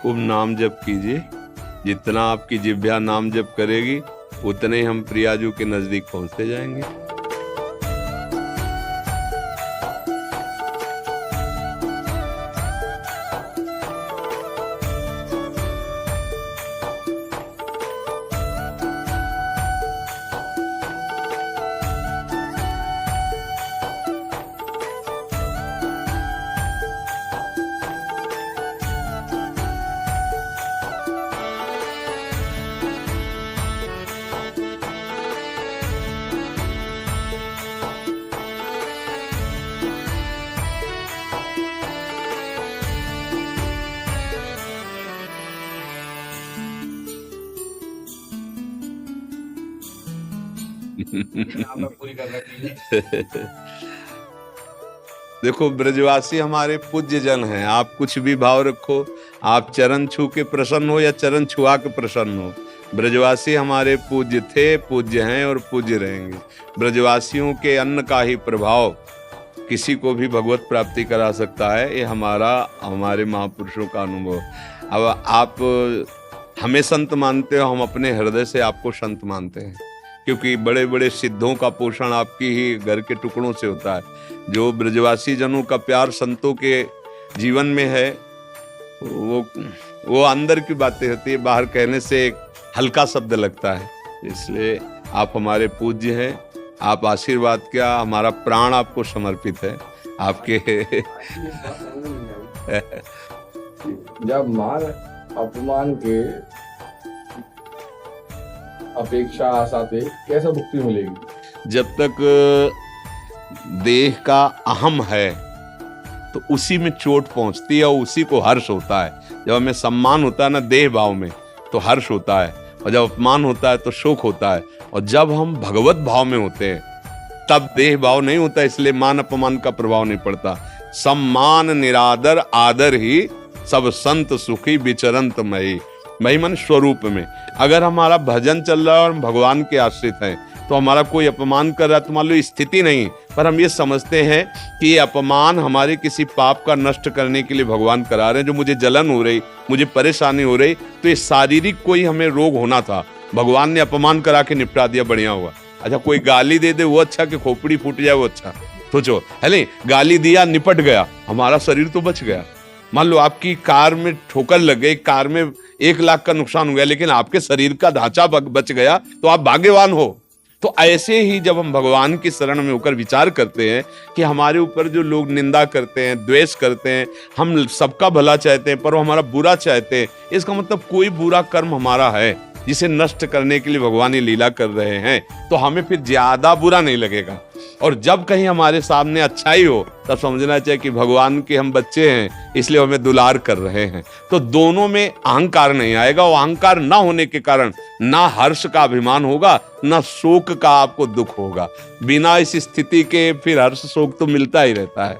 खूब नाम जप कीजिए, जितना आपकी जिह्वा नाम जप करेगी उतने ही हम प्रियाजू के नजदीक पहुंचते जाएंगे। देखो ब्रजवासी हमारे पूज्य जन हैं, आप कुछ भी भाव रखो, आप चरण छू के प्रसन्न हो या चरण छुआ के प्रसन्न हो, ब्रजवासी हमारे पूज्य थे, पूज्य हैं और पूज्य रहेंगे। ब्रजवासियों के अन्न का ही प्रभाव किसी को भी भगवत प्राप्ति करा सकता है, ये हमारे महापुरुषों का अनुभव। अब आप हमें संत मानते हो, हम अपने हृदय से आपको संत मानते हैं, क्योंकि बड़े बड़े सिद्धों का पोषण आपकी ही घर के टुकड़ों से होता है। जो ब्रजवासी जनों का प्यार संतों के जीवन में है, वो अंदर की बातें होती है, बाहर कहने से एक हल्का शब्द लगता है। इसलिए आप हमारे पूज्य हैं, आप आशीर्वाद क्या, हमारा प्राण आपको समर्पित है। आपके जब मान अपमान के अपेक्षा आशा थे, कैसे मुक्ति मिलेगी? जब तक देह का अहम है तो उसी में चोट पहुंचती है और उसी को हर्ष होता है। जब हमें सम्मान होता है ना देह भाव में तो हर्ष होता है, और जब अपमान होता है तो शोक होता है, और जब हम भगवत भाव में होते हैं तब देह भाव नहीं होता, इसलिए मान अपमान का प्रभाव नहीं पड़ता। सम्मान निरादर आदर ही सब संत सुखी विचरंत मई। मई मन स्वरूप में। अगर हमारा भजन चल रहा है और हम भगवान के आश्रित हैं तो हमारा कोई अपमान कर रहा है तो मान लो स्थिति नहीं, पर हम ये समझते हैं कि ये अपमान हमारे किसी पाप का नष्ट करने के लिए भगवान करा रहे हैं। जो मुझे जलन हो रही, मुझे परेशानी हो रही, तो ये शारीरिक कोई हमें रोग होना था, भगवान ने अपमान करा के निपटा दिया, बढ़िया हुआ। अच्छा कोई गाली दे दे वो अच्छा कि खोपड़ी फूट जाए वो अच्छा? सोचो, है नहीं, गाली दिया निपट गया, हमारा शरीर तो बच गया। मान लो आपकी कार में ठोकर लग गई, कार में 1 लाख का नुकसान हो गया, लेकिन आपके शरीर का ढांचा बच गया, तो आप भाग्यवान हो। तो ऐसे ही जब हम भगवान की शरण में होकर विचार करते हैं कि हमारे ऊपर जो लोग निंदा करते हैं, द्वेष करते हैं, हम सबका भला चाहते हैं पर वो हमारा बुरा चाहते हैं, इसका मतलब कोई बुरा कर्म हमारा है जिसे नष्ट करने के लिए भगवान ये लीला कर रहे हैं, तो हमें फिर ज्यादा बुरा नहीं लगेगा। और जब कहीं हमारे सामने अच्छाई हो तब समझना चाहिए कि भगवान के हम बच्चे हैं, इसलिए हमें दुलार कर रहे हैं। तो दोनों में अहंकार नहीं आएगा, और अहंकार ना होने के कारण ना हर्ष का अभिमान होगा, ना शोक का आपको दुख होगा। बिना इस स्थिति के फिर हर्ष शोक तो मिलता ही रहता है।